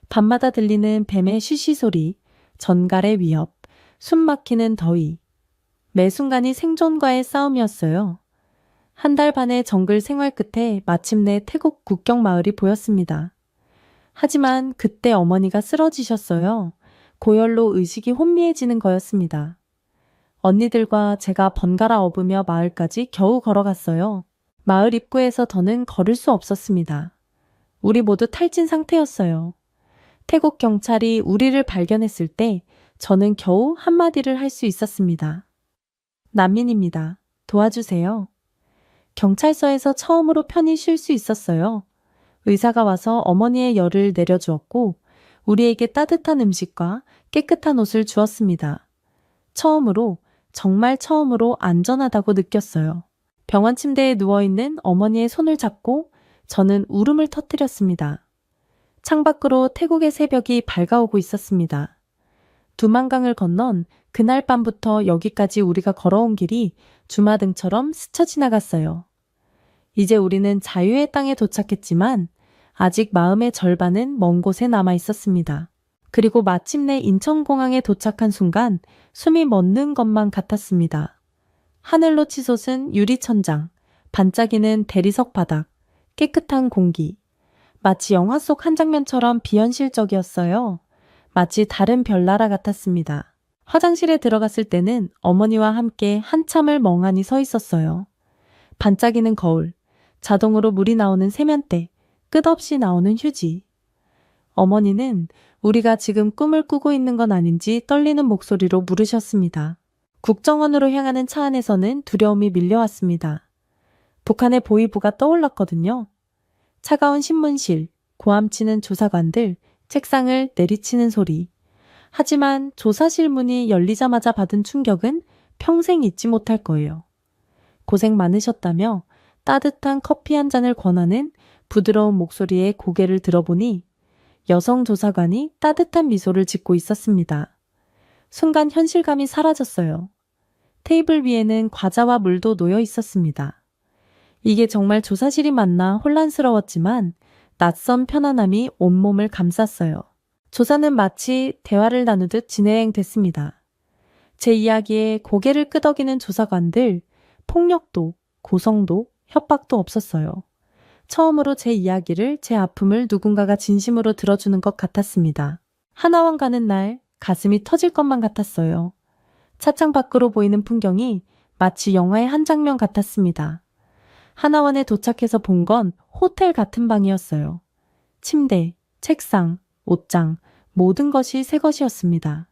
S1: 밤마다 들리는 뱀의 쉬쉬 소리, 전갈의 위협, 숨 막히는 더위. 매 순간이 생존과의 싸움이었어요. 한 달 반의 정글 생활 끝에 마침내 태국 국경 마을이 보였습니다. 하지만 그때 어머니가 쓰러지셨어요. 고열로 의식이 혼미해지는 거였습니다. 언니들과 제가 번갈아 업으며 마을까지 겨우 걸어갔어요. 마을 입구에서 더는 걸을 수 없었습니다. 우리 모두 탈진 상태였어요. 태국 경찰이 우리를 발견했을 때 저는 겨우 한마디를 할 수 있었습니다. 난민입니다. 도와주세요. 경찰서에서 처음으로 편히 쉴 수 있었어요. 의사가 와서 어머니의 열을 내려주었고 우리에게 따뜻한 음식과 깨끗한 옷을 주었습니다. 처음으로, 정말 처음으로 안전하다고 느꼈어요. 병원 침대에 누워있는 어머니의 손을 잡고 저는 울음을 터뜨렸습니다. 창밖으로 태국의 새벽이 밝아오고 있었습니다. 두만강을 건넌 그날 밤부터 여기까지 우리가 걸어온 길이 주마등처럼 스쳐 지나갔어요. 이제 우리는 자유의 땅에 도착했지만 아직 마음의 절반은 먼 곳에 남아 있었습니다. 그리고 마침내 인천공항에 도착한 순간 숨이 멎는 것만 같았습니다. 하늘로 치솟은 유리천장, 반짝이는 대리석 바닥, 깨끗한 공기. 마치 영화 속 한 장면처럼 비현실적이었어요. 마치 다른 별나라 같았습니다. 화장실에 들어갔을 때는 어머니와 함께 한참을 멍하니 서 있었어요. 반짝이는 거울, 자동으로 물이 나오는 세면대, 끝없이 나오는 휴지. 어머니는 우리가 지금 꿈을 꾸고 있는 건 아닌지 떨리는 목소리로 물으셨습니다. 국정원으로 향하는 차 안에서는 두려움이 밀려왔습니다. 북한의 보위부가 떠올랐거든요. 차가운 신문실, 고함치는 조사관들, 책상을 내리치는 소리. 하지만 조사실 문이 열리자마자 받은 충격은 평생 잊지 못할 거예요. 고생 많으셨다며 따뜻한 커피 한 잔을 권하는 부드러운 목소리에 고개를 들어보니 여성 조사관이 따뜻한 미소를 짓고 있었습니다. 순간 현실감이 사라졌어요. 테이블 위에는 과자와 물도 놓여 있었습니다. 이게 정말 조사실이 맞나 혼란스러웠지만 낯선 편안함이 온몸을 감쌌어요. 조사는 마치 대화를 나누듯 진행됐습니다. 제 이야기에 고개를 끄덕이는 조사관들, 폭력도, 고성도, 협박도 없었어요. 처음으로 제 이야기를, 제 아픔을 누군가가 진심으로 들어주는 것 같았습니다. 하나원 가는 날 가슴이 터질 것만 같았어요. 차창 밖으로 보이는 풍경이 마치 영화의 한 장면 같았습니다. 하나원에 도착해서 본 건 호텔 같은 방이었어요. 침대, 책상, 옷장, 모든 것이 새 것이었습니다.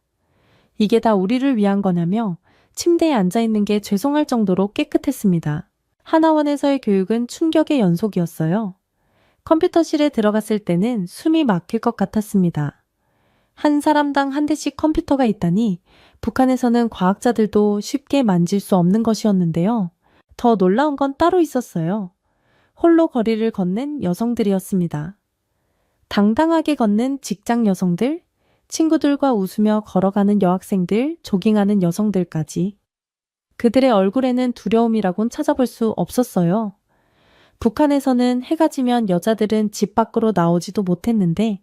S1: 이게 다 우리를 위한 거냐며 침대에 앉아있는 게 죄송할 정도로 깨끗했습니다. 하나원에서의 교육은 충격의 연속이었어요. 컴퓨터실에 들어갔을 때는 숨이 막힐 것 같았습니다. 한 사람당 한 대씩 컴퓨터가 있다니 북한에서는 과학자들도 쉽게 만질 수 없는 것이었는데요. 더 놀라운 건 따로 있었어요. 홀로 거리를 걷는 여성들이었습니다. 당당하게 걷는 직장 여성들, 친구들과 웃으며 걸어가는 여학생들, 조깅하는 여성들까지. 그들의 얼굴에는 두려움이라곤 찾아볼 수 없었어요. 북한에서는 해가 지면 여자들은 집 밖으로 나오지도 못했는데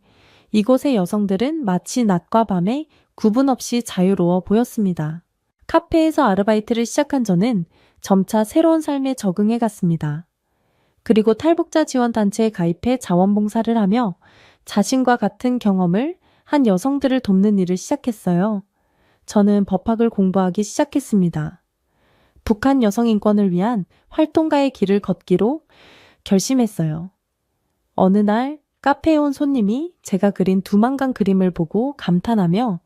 S1: 이곳의 여성들은 마치 낮과 밤에 구분 없이 자유로워 보였습니다. 카페에서 아르바이트를 시작한 저는 점차 새로운 삶에 적응해 갔습니다. 그리고 탈북자 지원 단체에 가입해 자원봉사를 하며 자신과 같은 경험을 한 여성들을 돕는 일을 시작했어요. 저는 법학을 공부하기 시작했습니다. 북한 여성 인권을 위한 활동가의 길을 걷기로 결심했어요. 어느 날 카페에 온 손님이 제가 그린 두만강 그림을 보고 감탄하며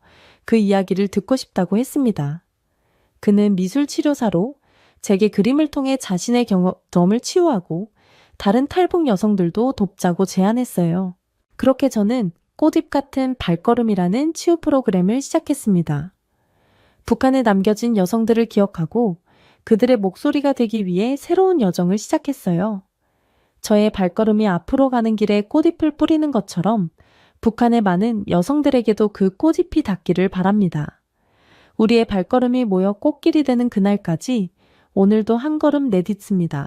S1: 그 이야기를 듣고 싶다고 했습니다. 그는 미술치료사로 제게 그림을 통해 자신의 경험을 치유하고 다른 탈북 여성들도 돕자고 제안했어요. 그렇게 저는 꽃잎 같은 발걸음이라는 치유 프로그램을 시작했습니다. 북한에 남겨진 여성들을 기억하고 그들의 목소리가 되기 위해 새로운 여정을 시작했어요. 저의 발걸음이 앞으로 가는 길에 꽃잎을 뿌리는 것처럼 북한의 많은 여성들에게도 그 꽃잎이 닿기를 바랍니다. 우리의 발걸음이 모여 꽃길이 되는 그날까지 오늘도 한 걸음 내딛습니다.